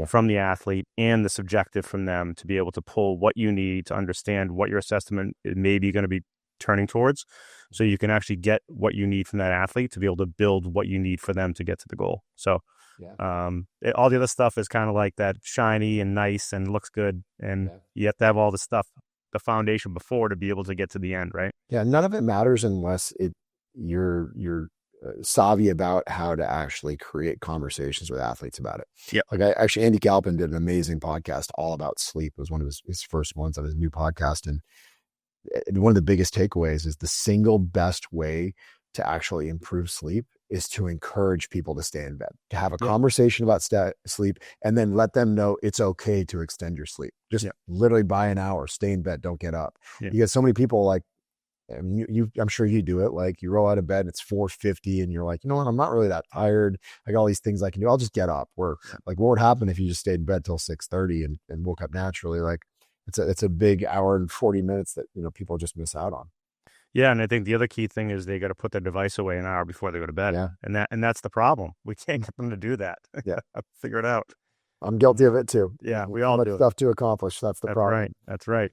from the athlete and the subjective from them to be able to pull what you need to understand what your assessment is maybe going to be turning towards, so you can actually get what you need from that athlete to be able to build what you need for them to get to the goal. So all the other stuff is kind of like that shiny and nice and looks good, and you have to have all the stuff, the foundation before, to be able to get to the end, right? Yeah, none of it matters unless you're savvy about how to actually create conversations with athletes about it. Yeah, like Andy Galpin did an amazing podcast all about sleep. It was one of his first ones of his new podcast, and one of the biggest takeaways is the single best way to actually improve sleep is to encourage people to stay in bed, to have a conversation about sleep, and then let them know it's okay to extend your sleep. Just literally buy an hour, stay in bed, don't get up. You get so many people like, I mean, I'm sure you do it. Like you roll out of bed, and it's 4:50 and you're like, you know what? I'm not really that tired. I got all these things I can do. I'll just get up. Like, what would happen if you just stayed in bed till 6:30 and woke up naturally? Like, it's a big hour and 40 minutes that, people just miss out on. Yeah. And I think the other key thing is they got to put their device away an hour before they go to bed. Yeah. And that's the problem. We can't get them to do that. Yeah. Figure it out. I'm guilty of it too. Yeah. We all do stuff to accomplish. That's the problem. Right. That's right.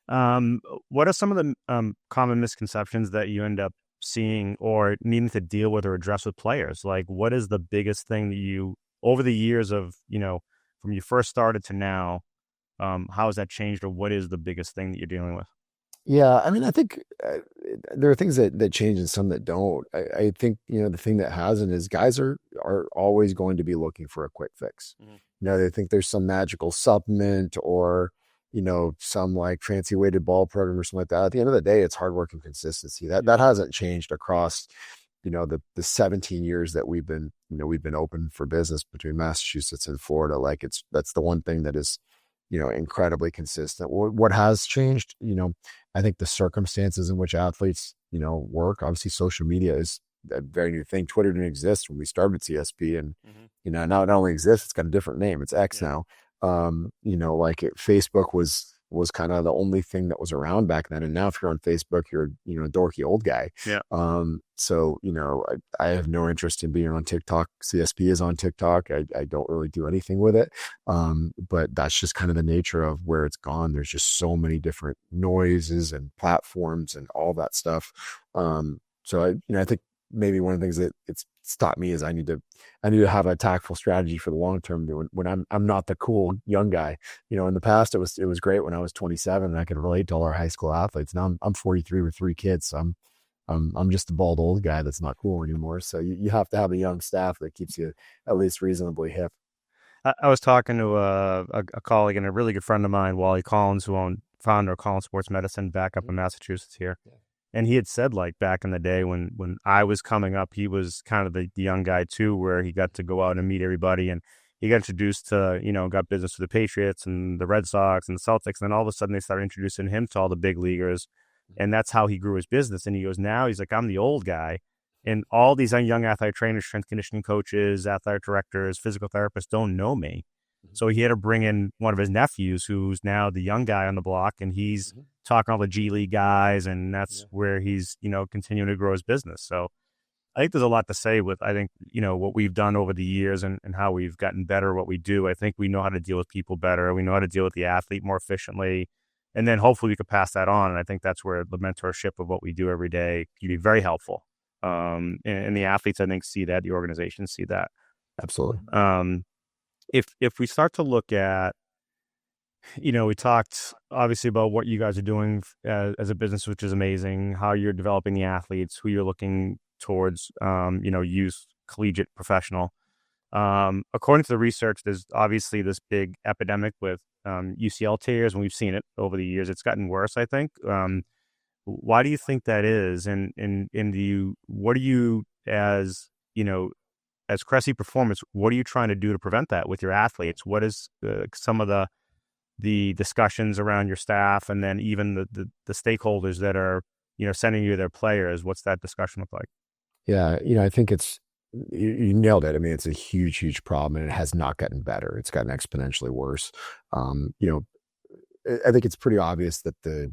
What are some of the common misconceptions that you end up seeing or needing to deal with or address with players? Like, what is the biggest thing that you, over the years of, from you first started to now, how has that changed, or what is the biggest thing that you're dealing with? Yeah, I mean, I think there are things that change and some that don't. I think, the thing that hasn't is guys are always going to be looking for a quick fix. They think there's some magical supplement or, some like fancy weighted ball program or something like that. At the end of the day, it's hard work and consistency. That hasn't changed across, the 17 years that we've been open for business between Massachusetts and Florida. Like that's the one thing that is, incredibly consistent. What has changed, I think the circumstances in which athletes, work. Obviously, social media is a very new thing. Twitter didn't exist when we started CSP, and now it not only exists, it's got a different name. It's X now. Facebook was kind of the only thing that was around back then, and now if you're on Facebook, you're a dorky old guy. So I have no interest in being on TikTok. CSP is on TikTok. I don't really do anything with it, but that's just kind of the nature of where it's gone. There's just so many different noises and platforms and all that stuff. So I think maybe one of the things that it's taught me is I need to have a tactful strategy for the long term. When I'm not the cool young guy, in the past it was great when I was 27 and I could relate to all our high school athletes. Now I'm 43 with 3 kids. So I'm just a bald old guy that's not cool anymore. So you have to have a young staff that keeps you at least reasonably hip. I was talking to a colleague and a really good friend of mine, Wally Collins, founder of Collins Sports Medicine back up in Massachusetts here. And he had said, like, back in the day when I was coming up, he was kind of the young guy too, where he got to go out and meet everybody, and he got introduced to, got business with the Patriots and the Red Sox and the Celtics. And then all of a sudden they started introducing him to all the big leaguers. And that's how he grew his business. And he goes, now he's like, I'm the old guy. And all these young athletic trainers, strength conditioning coaches, athletic directors, physical therapists don't know me. So he had to bring in one of his nephews, who's now the young guy on the block, and he's talking to all the G League guys, and that's where he's, continuing to grow his business. So I think there's a lot to say with, I think, what we've done over the years and how we've gotten better at what we do. I think we know how to deal with people better. We know how to deal with the athlete more efficiently. And then hopefully we could pass that on. And I think that's where the mentorship of what we do every day can be very helpful. And the athletes, I think, see that. The organizations see that. Absolutely. If we start to look at, we talked obviously about what you guys are doing as a business, which is amazing, how you're developing the athletes, who you're looking towards, youth, collegiate, professional. According to the research, there's obviously this big epidemic with UCL tears, and we've seen it over the years. It's gotten worse, I think. Why do you think that is? And what are you, as Cressey Performance, what are you trying to do to prevent that with your athletes? What is some of the discussions around your staff, and then even the stakeholders that are, sending you their players? What's that discussion look like? Yeah, I think you nailed it. I mean, it's a huge, huge problem, and it has not gotten better. It's gotten exponentially worse. I think it's pretty obvious that the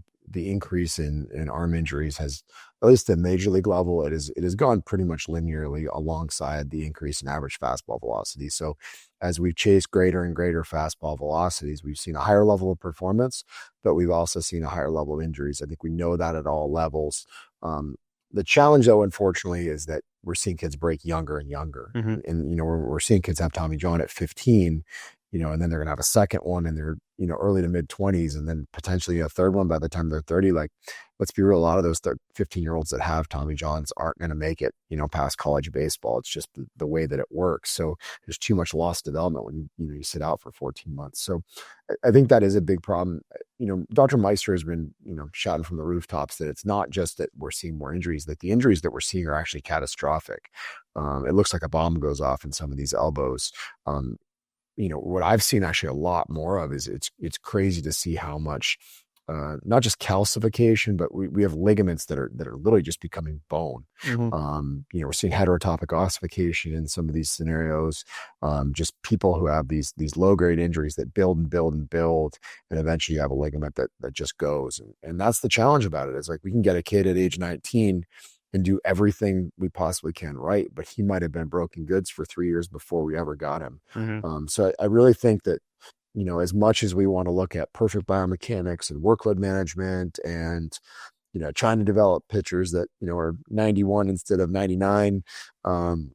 increase in arm injuries has, at least at major league level, it has gone pretty much linearly alongside the increase in average fastball velocity. So as we've chased greater and greater fastball velocities, we've seen a higher level of performance, but we've also seen a higher level of injuries. I think we know that at all levels. The challenge, though, unfortunately, is that we're seeing kids break younger and younger. Mm-hmm. And we're seeing kids have Tommy John at 15, and then they're going to have a second one in their, early to mid 20s, and then potentially a third one by the time they're 30. Like, let's be real, a lot of those 15-year-olds that have Tommy Johns aren't going to make it, past college baseball. It's just the way that it works. So there's too much lost development when you sit out for 14 months. So I think that is a big problem. Dr. Meister has been, shouting from the rooftops that it's not just that we're seeing more injuries, that the injuries that we're seeing are actually catastrophic. It looks like a bomb goes off in some of these elbows. What I've seen actually a lot more of is it's crazy to see how much, not just calcification, but we have ligaments that are literally just becoming bone. Mm-hmm. We're seeing heterotopic ossification in some of these scenarios. Just people who have these low grade injuries that build and build and build, and eventually you have a ligament that just goes. And that's the challenge about it. Is like, we can get a kid at age 19 and do everything we possibly can right, but he might have been broken goods for 3 years before we ever got him. Mm-hmm. So I really think that, as much as we want to look at perfect biomechanics and workload management and, trying to develop pitchers that, are 91 instead of 99, and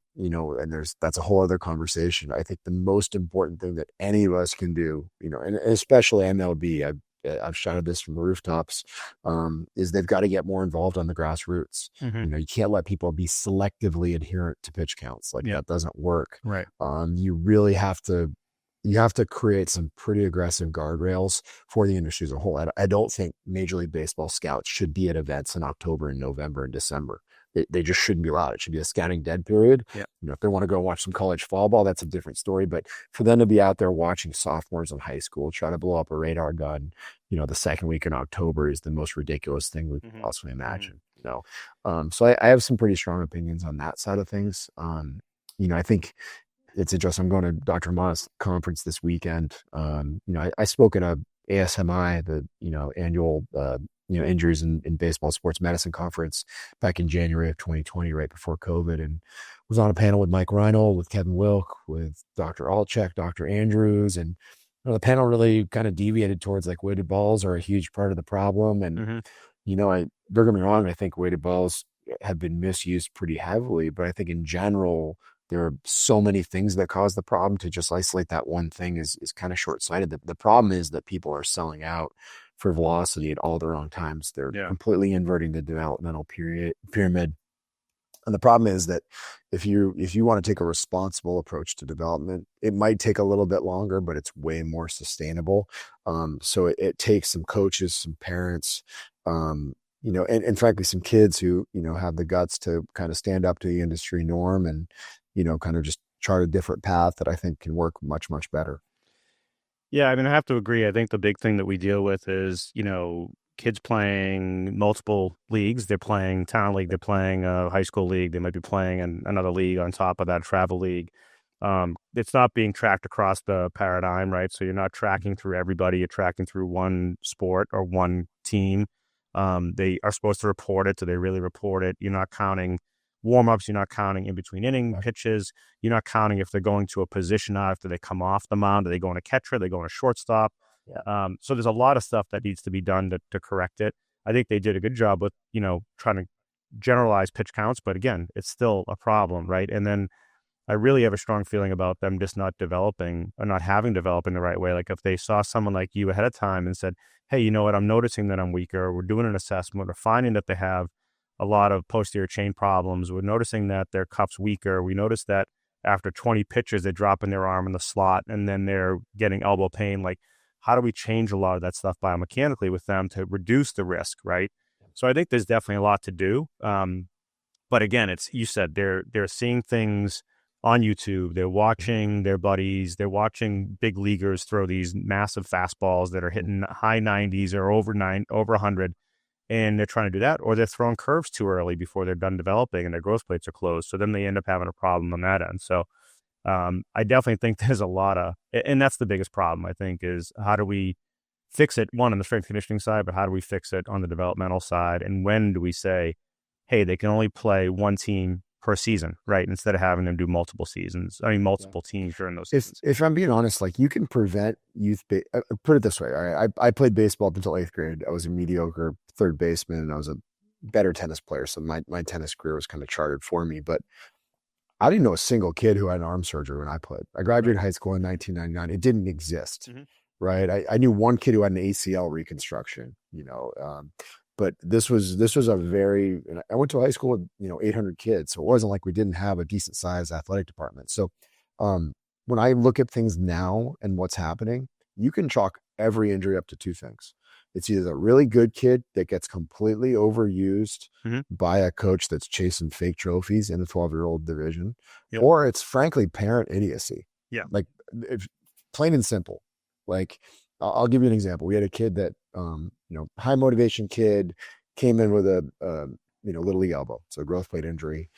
that's a whole other conversation. I think the most important thing that any of us can do, and especially MLB, I've shouted this from the rooftops, is they've got to get more involved on the grassroots. Mm-hmm. You can't let people be selectively adherent to pitch counts. That doesn't work. Right. You really have to create some pretty aggressive guardrails for the industry as a whole. I don't think Major League Baseball scouts should be at events in October and November and December. They just shouldn't be allowed. It should be a scouting dead period. Yeah. If they want to go watch some college fall ball, that's a different story. But for them to be out there watching sophomores in high school try to blow up a radar gun, the second week in October is the most ridiculous thing we can possibly imagine. So I have some pretty strong opinions on that side of things. I think it's interesting. I'm going to Dr. Ma's conference this weekend. I spoke at a ASMI, the annual Injuries in Baseball Sports Medicine conference back in January of 2020, right before COVID, and was on a panel with Mike Reinold, with Kevin Wilk, with Dr. Alchek, Dr. Andrews, and the panel really kind of deviated towards like weighted balls are a huge part of the problem. And don't get me wrong, I think weighted balls have been misused pretty heavily, but I think in general there are so many things that cause the problem. To just isolate that one thing is kind of short-sighted. The problem is that people are selling out for velocity at all the wrong times. They're completely inverting the developmental pyramid. And the problem is that if you want to take a responsible approach to development, it might take a little bit longer, but it's way more sustainable. So it takes some coaches, some parents, and frankly, some kids who, have the guts to kind of stand up to the industry norm and, kind of just chart a different path that I think can work much, much better. Yeah, I mean, I have to agree. I think the big thing that we deal with is, kids playing multiple leagues. They're playing town league, they're playing a high school league, they might be playing another league on top of that, travel league. It's not being tracked across the paradigm, right? So you're not tracking through everybody. You're tracking through one sport or one team. They are supposed to report it. Do they really report it? You're not counting warm-ups. You're not counting in between inning pitches. You're not counting if they're going to a position after they come off the mound. Are they going to catcher? Are they going to shortstop? Yeah. So there's a lot of stuff that needs to be done to correct it. I think they did a good job with, trying to generalize pitch counts, but again, it's still a problem, right? And then I really have a strong feeling about them just not developing or not having developed in the right way. Like if they saw someone like you ahead of time and said, hey, you know what, I'm noticing that I'm weaker. We're doing an assessment. We're finding that they have a lot of posterior chain problems. We're noticing that their cuff's weaker. We notice that after 20 pitches, they're dropping their arm in the slot and then they're getting elbow pain. Like, how do we change a lot of that stuff biomechanically with them to reduce the risk, right? So I think there's definitely a lot to do. But again, it's, you said they're seeing things on YouTube. They're watching their buddies. They're watching big leaguers throw these massive fastballs that are hitting high 90s or over 100, and they're trying to do that, or they're throwing curves too early before they're done developing and their growth plates are closed. So then they end up having a problem on that end. So I definitely think there's a lot of, and that's the biggest problem, I think, is how do we fix it, one, on the strength conditioning side, but how do we fix it on the developmental side? And when do we say, hey, they can only play one team per season, right? Instead of having them do multiple seasons. I mean, multiple teams during those seasons. If I'm being honest, like you can prevent put it this way. I played baseball up until 8th grade. I was a mediocre third baseman and I was a better tennis player. So my tennis career was kind of charted for me, but I didn't know a single kid who had an arm surgery when I played. I graduated high school in 1999. It didn't exist, right? I knew one kid who had an ACL reconstruction, but this was a very, and I went to high school with, 800 kids. So it wasn't like we didn't have a decent sized athletic department. So when I look at things now and what's happening, you can chalk every injury up to two things. It's either a really good kid that gets completely overused by a coach that's chasing fake trophies in the 12-year-old division, or it's frankly parent idiocy. Yeah. Like plain and simple. Like I'll give you an example. We had a kid that, high motivation kid came in with a, little league elbow. So growth plate injury.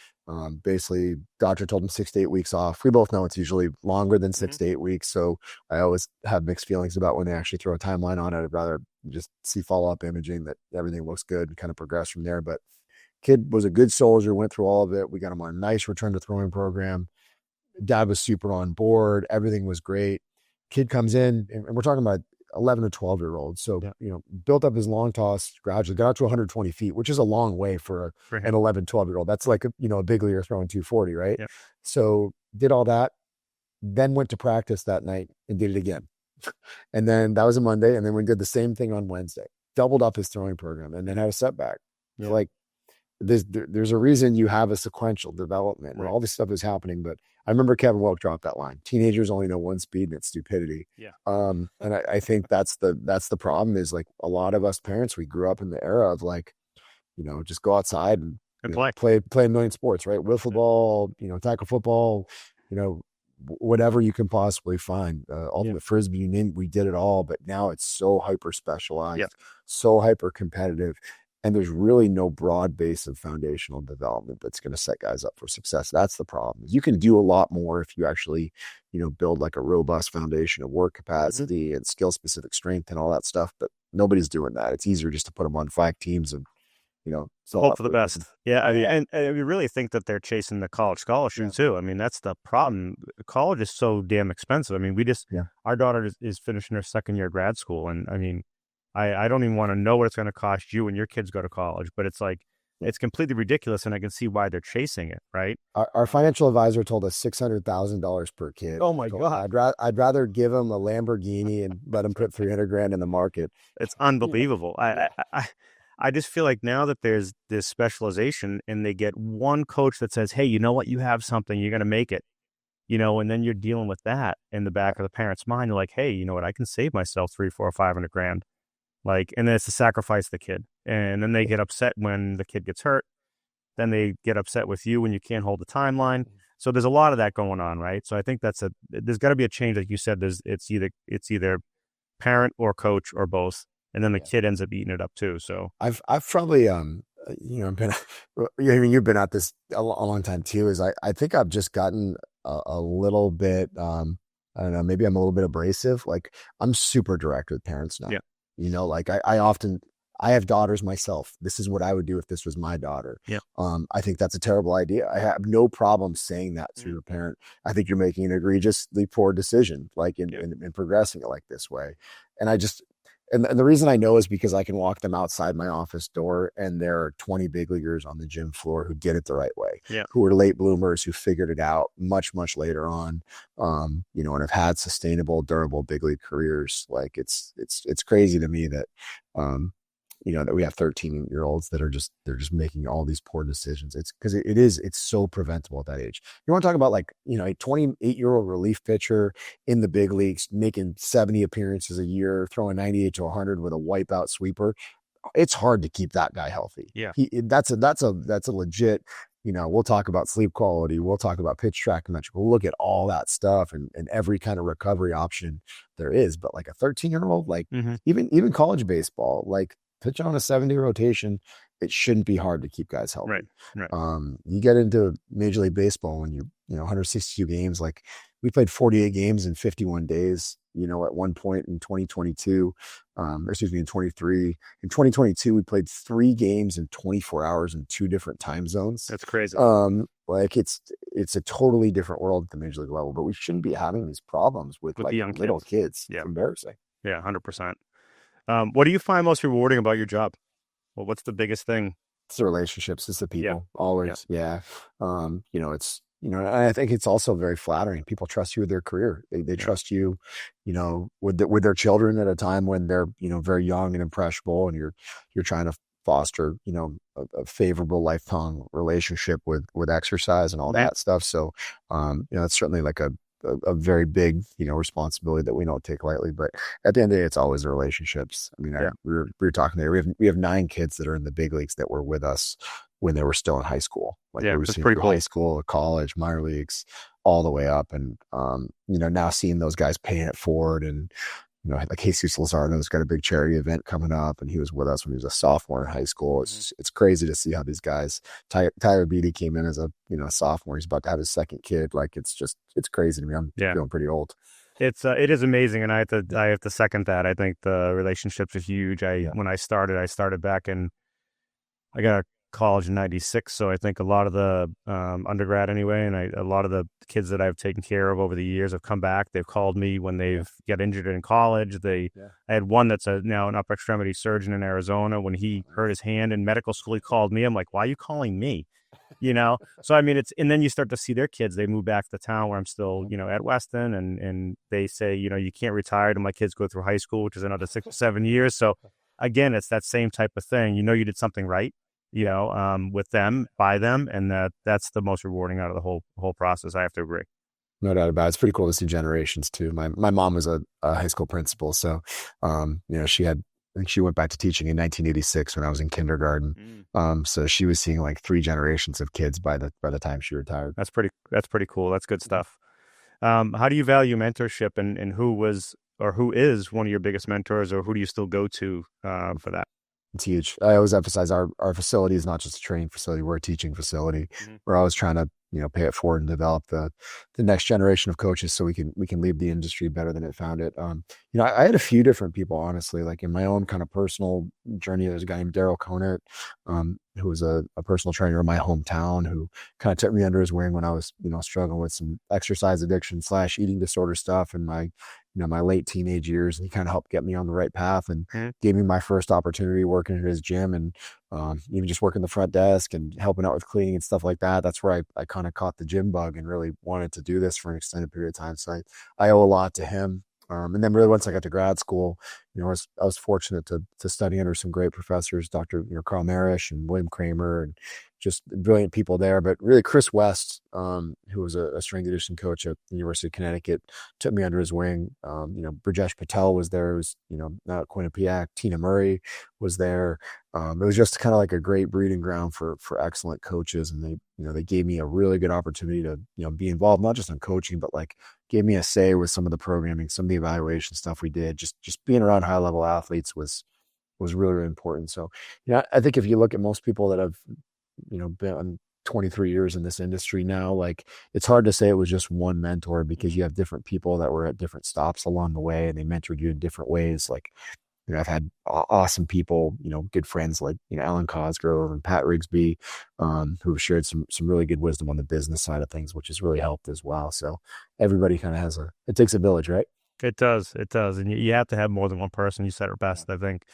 Basically doctor told him 6 to 8 weeks off. We both know it's usually longer than 6 to 8 weeks. So I always have mixed feelings about when they actually throw a timeline on it. I'd rather just see follow-up imaging that everything looks good and kind of progress from there. But kid was a good soldier, went through all of it. We got him on a nice return to throwing program. Dad was super on board. Everything was great. Kid comes in and we're talking about 11 to 12-year-olds. So, built up his long toss, gradually got out to 120 feet, which is a long way for an 11, 12-year-old. That's like, a big leaguer throwing 240, right? Yeah. So did all that, then went to practice that night and did it again. And then that was a Monday. And then we did the same thing on Wednesday, doubled up his throwing program and then had a setback. Yeah. Like there's a reason you have a sequential development and all this stuff is happening. But I remember Kevin Welk dropped that line. Teenagers only know one speed, and it's stupidity. Yeah. And I think that's the problem is like a lot of us parents, we grew up in the era of like, just go outside and play a million sports, right? Wiffle ball, tackle football, whatever you can possibly find. Ultimate Frisbee, we did it all, but now it's so hyper specialized, so hyper competitive. And there's really no broad base of foundational development that's going to set guys up for success. That's the problem. You can do a lot more if you actually, build like a robust foundation of work capacity and skill specific strength and all that stuff. But nobody's doing that. It's easier just to put them on 5 teams and, hope for the best. Yeah. I mean, and we really think that they're chasing the college scholarship too. I mean, that's the problem. College is so damn expensive. I mean, our daughter is finishing her second year of grad school. And I mean, I don't even want to know what it's going to cost you when your kids go to college, but it's like, it's completely ridiculous. And I can see why they're chasing it. Right. Our financial advisor told us $600,000 per kid. Oh my God. I'd rather give them a Lamborghini and let them put 300 grand in the market. It's unbelievable. I just feel like now that there's this specialization and they get one coach that says, hey, you know what? You have something, you're going to make it, and then you're dealing with that in the back of the parent's mind. You're like, hey, you know what? I can save myself 300, 400, 500 grand. Like, and then it's to sacrifice the kid. And then they get upset when the kid gets hurt. Then they get upset with you when you can't hold the timeline. So there's a lot of that going on, right? So I think there's got to be a change, like you said. It's either parent or coach or both, and then the kid ends up eating it up too. So I've probably been I mean, you've been at this a long time too. Is I think I've just gotten a little bit I don't know, maybe I'm a little bit abrasive. Like I'm super direct with parents now. Yeah. Like I have daughters myself. This is what I would do if this was my daughter. Yeah. I think that's a terrible idea. I have no problem saying that to your parent. I think you're making an egregiously poor decision, like in progressing it like this way. And I just, and the reason I know is because I can walk them outside my office door and there are 20 big leaguers on the gym floor who get it the right way, who are late bloomers, who figured it out much, much later on, and have had sustainable, durable big league careers. Like it's crazy to me that, that we have 13-year-olds that they're just making all these poor decisions. It's because it's so preventable at that age. You want to talk about like, a 28-year-old relief pitcher in the big leagues, making 70 appearances a year, throwing 98 to 100 with a wipeout sweeper. It's hard to keep that guy healthy. Yeah. That's a legit, we'll talk about sleep quality. We'll talk about pitch track metric. We'll look at all that stuff and every kind of recovery option there is. But like a 13-year-old, like even college baseball, like, pitch on a 7-day rotation, it shouldn't be hard to keep guys healthy. Right. You get into Major League Baseball when 162 games, like we played 48 games in 51 days, at one point in 2022, in 23. In 2022, we played 3 games in 24 hours in 2 different time zones. That's crazy. Like it's a totally different world at the Major League level, but we shouldn't be having these problems with like young little kids. Yeah. It's embarrassing. Yeah, 100%. What do you find most rewarding about your job? Well, what's the biggest thing? It's the relationships. It's the people. Yeah. Always. Yeah. It's, and I think it's also very flattering. People trust you with their career. They trust you, with their children at a time when they're, very young and impressionable, and you're trying to foster, a favorable lifelong relationship with exercise and all that stuff. So, it's certainly like a very big, responsibility that we don't take lightly. But at the end of the day, it's always the relationships. I mean, we were talking there. We have 9 kids that are in the big leagues that were with us when they were still in high school. Like we were that's pretty cool. High school, college, minor leagues, all the way up. And now seeing those guys paying it forward, and like Jesus Luzardo's got a big charity event coming up, and he was with us when he was a sophomore in high school. It's crazy to see how these guys. Tyler Beatty came in as a sophomore. He's about to have his 2nd kid. Like it's crazy to me. I'm feeling pretty old. It is amazing, and I have to second that. I think the relationships are huge. When I started back in, I got a college in '96, so I think a lot of the undergrad anyway, and a lot of the kids that I've taken care of over the years have come back. They've called me when they've got injured in college. I had one that's now an upper extremity surgeon in Arizona. When he hurt his hand in medical school, he called me. I'm like, why are you calling me? So I mean, and then you start to see their kids. They move back to town where I'm still, at Weston, and they say, you can't retire till my kids go through high school, which is another 6 or 7 years. So again, it's that same type of thing. You did something right, with them, by them, and that's the most rewarding out of the whole process. I have to agree. No doubt about it. It's pretty cool to see generations too. My mom was a high school principal, so I think she went back to teaching in 1986 when I was in kindergarten. So she was seeing like 3 generations of kids by the time she retired. That's pretty cool. That's good stuff. How do you value mentorship, and who was or who is one of your biggest mentors, or who do you still go to for that? It's huge. I always emphasize our facility is not just a training facility. We're a teaching facility. We're always trying to, pay it forward and develop the next generation of coaches so we can leave the industry better than it found it. I had a few different people, honestly, like in my own kind of personal journey. There's a guy named Daryl Conant, who was a personal trainer in my hometown, who kind of took me under his wing when I was, struggling with some exercise addiction / eating disorder stuff in my late teenage years. And he kind of helped get me on the right path and gave me my first opportunity working at his gym, and even just working the front desk and helping out with cleaning and stuff like that. That's where I kind of caught the gym bug and really wanted to do this for an extended period of time. So I owe a lot to him. And then really once I got to grad school, I was fortunate to study under some great professors, Dr. Carl Marish and William Kramer, and just brilliant people there. But really Chris West, who was a strength conditioning coach at the University of Connecticut, took me under his wing. Brajesh Patel was there. It was, now at Quinnipiac. Tina Murray was there. It was just kind of like a great breeding ground for excellent coaches. And they gave me a really good opportunity to, be involved, not just in coaching, but like gave me a say with some of the programming, some of the evaluation stuff we did. Just being around high level athletes was really, really important. So, I think if you look at most people that have, been 23 years in this industry now, like it's hard to say it was just one mentor, because you have different people that were at different stops along the way and they mentored you in different ways. Like, I've had awesome people, good friends like, Alan Cosgrove and Pat Rigsby, who have shared some really good wisdom on the business side of things, which has really helped as well. So everybody kind of it takes a village, right? It does. It does. And you have to have more than one person. You said it best, I think.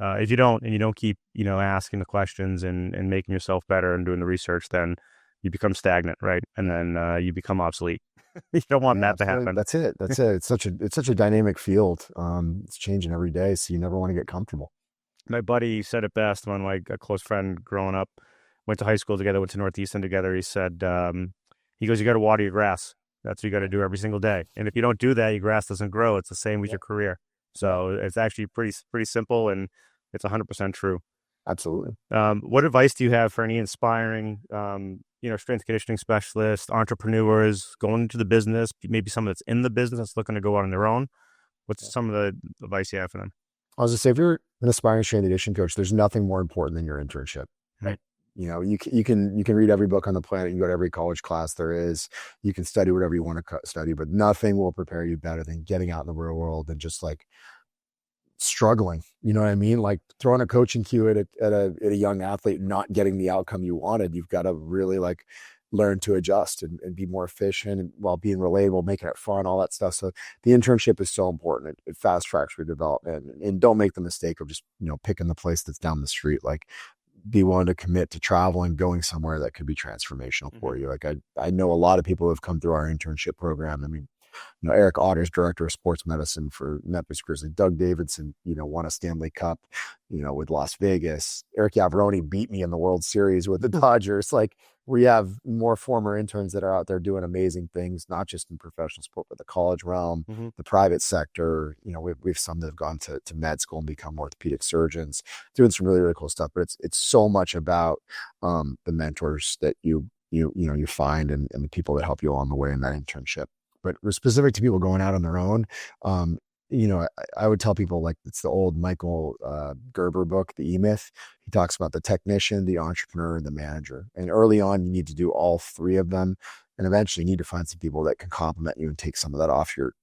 If you don't, and you don't keep, asking the questions and making yourself better and doing the research, then you become stagnant, right? And then you become obsolete. You don't want that to happen. That's it. It's such a dynamic field. It's changing every day, so you never want to get comfortable. My buddy said it best. When a close friend growing up went to high school together, went to Northeastern together. He said, he goes, "You got to water your grass. That's what you got to do every single day. And if you don't do that, your grass doesn't grow. It's the same with your career." So it's actually pretty simple, and it's 100% true. Absolutely. What advice do you have for any inspiring, strength conditioning specialists, entrepreneurs going into the business, maybe someone that's in the business that's looking to go out on their own? What's some of the advice you have for them? I was going to say, if you're an aspiring strength conditioning coach, there's nothing more important than your internship. Right. You can read every book on the planet. You can go to every college class there is. You can study whatever you want to study, but nothing will prepare you better than getting out in the real world and just like struggling. You know what I mean? Like throwing a coaching cue at a young athlete, not getting the outcome you wanted. You've got to really like learn to adjust and be more efficient, and while being relatable, making it fun, all that stuff. So the internship is so important. It fast tracks your development, and don't make the mistake of just, picking the place that's down the street. Like, be willing to commit to traveling, going somewhere that could be transformational for you. Like I know a lot of people who have come through our internship program. I mean, Eric Otter's director of sports medicine for Memphis Grizzlies. Doug Davidson, won a Stanley Cup, with Las Vegas. Eric Yavaroni beat me in the World Series with the Dodgers. Like, we have more former interns that are out there doing amazing things, not just in professional sport, but the college realm, the private sector. We've some that have gone to med school and become orthopedic surgeons, doing some really, really cool stuff. But it's so much about the mentors that you find, and the people that help you along the way in that internship. But specific to people going out on their own, I would tell people, like, it's the old Michael Gerber book, The E-Myth. He talks about the technician, the entrepreneur, and the manager. And early on, you need to do all three of them. And eventually you need to find some people that can complement you and take some of that off your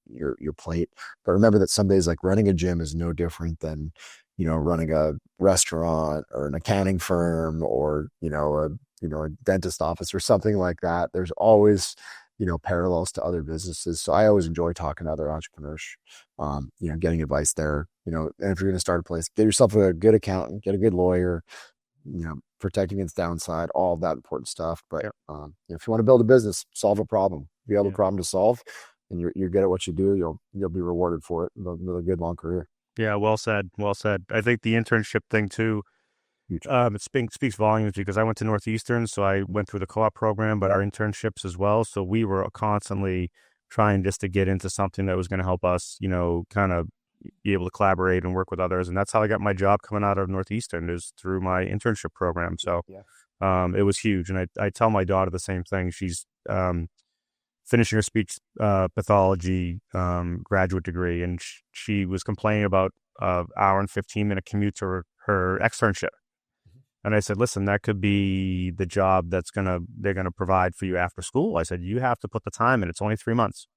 plate. But remember that some days, like, running a gym is no different than, running a restaurant or an accounting firm or, a dentist office or something like that. There's always, parallels to other businesses. So I always enjoy talking to other entrepreneurs, getting advice there, and if you're going to start a place, get yourself a good accountant, get a good lawyer, protect against downside, all of that important stuff. But if you want to build a business, solve a problem. If you have a problem to solve and you're good at what you do, you'll be rewarded for it with a good long career. Yeah. Well said. Well said. I think the internship thing too, it speaks volumes, because I went to Northeastern, so I went through the co-op program, but our internships as well. So we were constantly trying just to get into something that was going to help us, kind of be able to collaborate and work with others. And that's how I got my job coming out of Northeastern, is through my internship program. So it was huge. And I tell my daughter the same thing. She's finishing her speech pathology graduate degree, and she was complaining about an hour and 15-minute commute to her externship. And I said, listen, that could be the job they're going to provide for you after school. I said, you have to put the time in. It's only 3 months,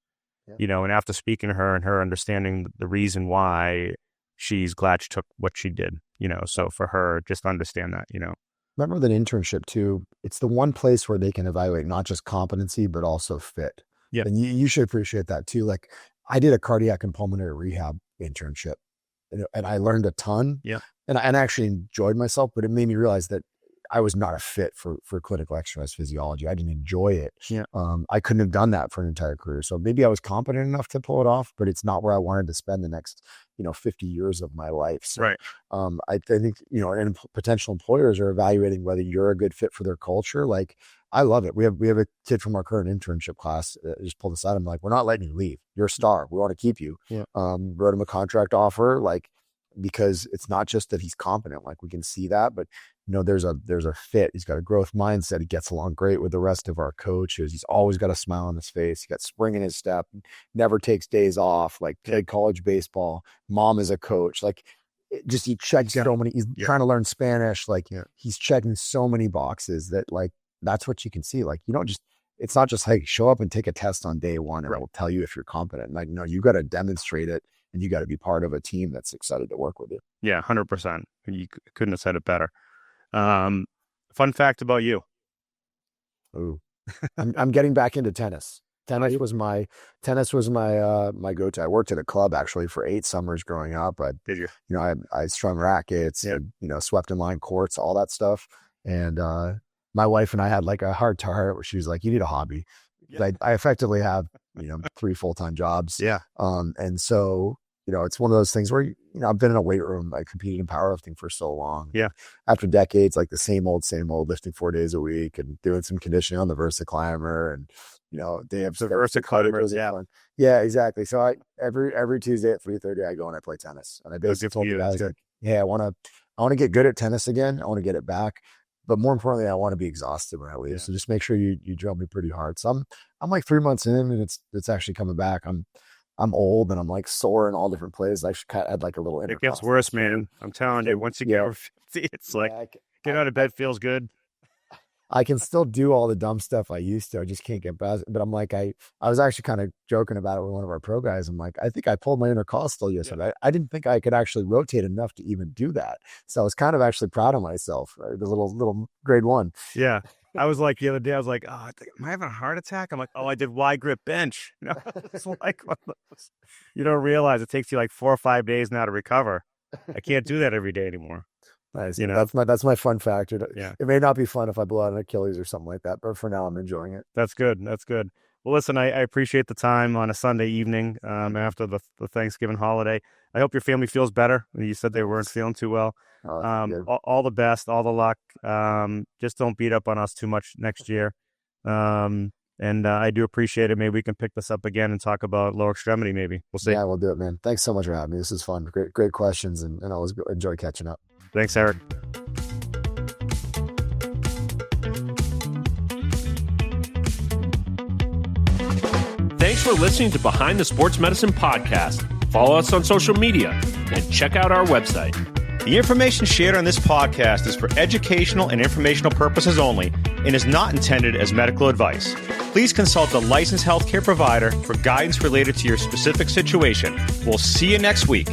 and after speaking to her and her understanding the reason why she's glad she took what she did, so for her, just understand that, Remember that internship too, it's the one place where they can evaluate not just competency, but also fit. Yeah. And you should appreciate that too. Like, I did a cardiac and pulmonary rehab internship, and I learned a ton. Yeah. And I actually enjoyed myself, but it made me realize that I was not a fit for clinical exercise physiology. I didn't enjoy it. Yeah. I couldn't have done that for an entire career. So maybe I was competent enough to pull it off, but it's not where I wanted to spend the next, 50 years of my life. So, Right. I think, and potential employers are evaluating whether you're a good fit for their culture. Like, I love it. We have a kid from our current internship class just pulled us out. I'm like, we're not letting you leave. You're a star. We want to keep you. Yeah. Wrote him a contract offer, like, because it's not just that he's competent. Like, we can see that, but there's a fit. He's got a growth mindset. He gets along great with the rest of our coaches. He's always got a smile on his face. He got spring in his step, never takes days off, like played college baseball. Mom is a coach. Like, he checks so many, he's trying to learn Spanish. Like, he's checking so many boxes that, like, that's what you can see. Like, it's not just like show up and take a test on day one and it'll tell you if you're competent. Like, no, you got to demonstrate it, and you got to be part of a team that's excited to work with you. Yeah, 100%. You couldn't have said it better. Fun fact about you. Ooh, I'm getting back into tennis. Tennis was my go-to. I worked at a club actually for 8 summers growing up. Did you? I strung rackets, swept in line courts, all that stuff. And my wife and I had like a heart to heart where she was like, "You need a hobby." Yeah. I effectively have 3 full-time jobs. Yeah. And so it's one of those things where, I've been in a weight room. I competed in powerlifting for so long. Yeah. After decades, like the same old, lifting 4 days a week and doing some conditioning on the Versa Climber. And, they have the Versa Climber. Yeah. Yeah, exactly. So every Tuesday at 3:30, I go and I play tennis. And I basically told the guys, like, hey, I want to get good at tennis again. I want to get it back. But more importantly, I want to be exhausted when I leave. Yeah. So just make sure you drill me pretty hard. So I'm like 3 months in, and it's actually coming back. I'm old and I'm like sore in all different places. I should had like a little. It gets worse, man. I'm telling you. Once you get over 50, it's like get out of bed feels good. I can still do all the dumb stuff I used to. I just can't get past it. But I'm like, I was actually kind of joking about it with one of our pro guys. I'm like, I think I pulled my intercostal yesterday. Yeah. I didn't think I could actually rotate enough to even do that. So I was kind of actually proud of myself. Right? The little grade 1. Yeah. I was like the other day, I was like, oh, am I having a heart attack? I'm like, oh, I did wide grip bench. It's like, you don't realize it takes you like 4 or 5 days now to recover. I can't do that every day anymore. Nice. That's my fun factor. Yeah. It may not be fun if I blow out an Achilles or something like that, but for now I'm enjoying it. That's good. Well, listen, I appreciate the time on a Sunday evening after the Thanksgiving holiday. I hope your family feels better. You said they weren't feeling too well. All the best, all the luck. Just don't beat up on us too much next year. And I do appreciate it. Maybe we can pick this up again and talk about lower extremity. Maybe we'll see. Yeah, we'll do it, man. Thanks so much for having me. This is fun. Great questions, and I always enjoy catching up. Thanks, Eric. Thanks for listening to Behind the Sports Medicine Podcast. Follow us on social media and check out our website. The information shared on this podcast is for educational and informational purposes only and is not intended as medical advice. Please consult a licensed healthcare provider for guidance related to your specific situation. We'll see you next week.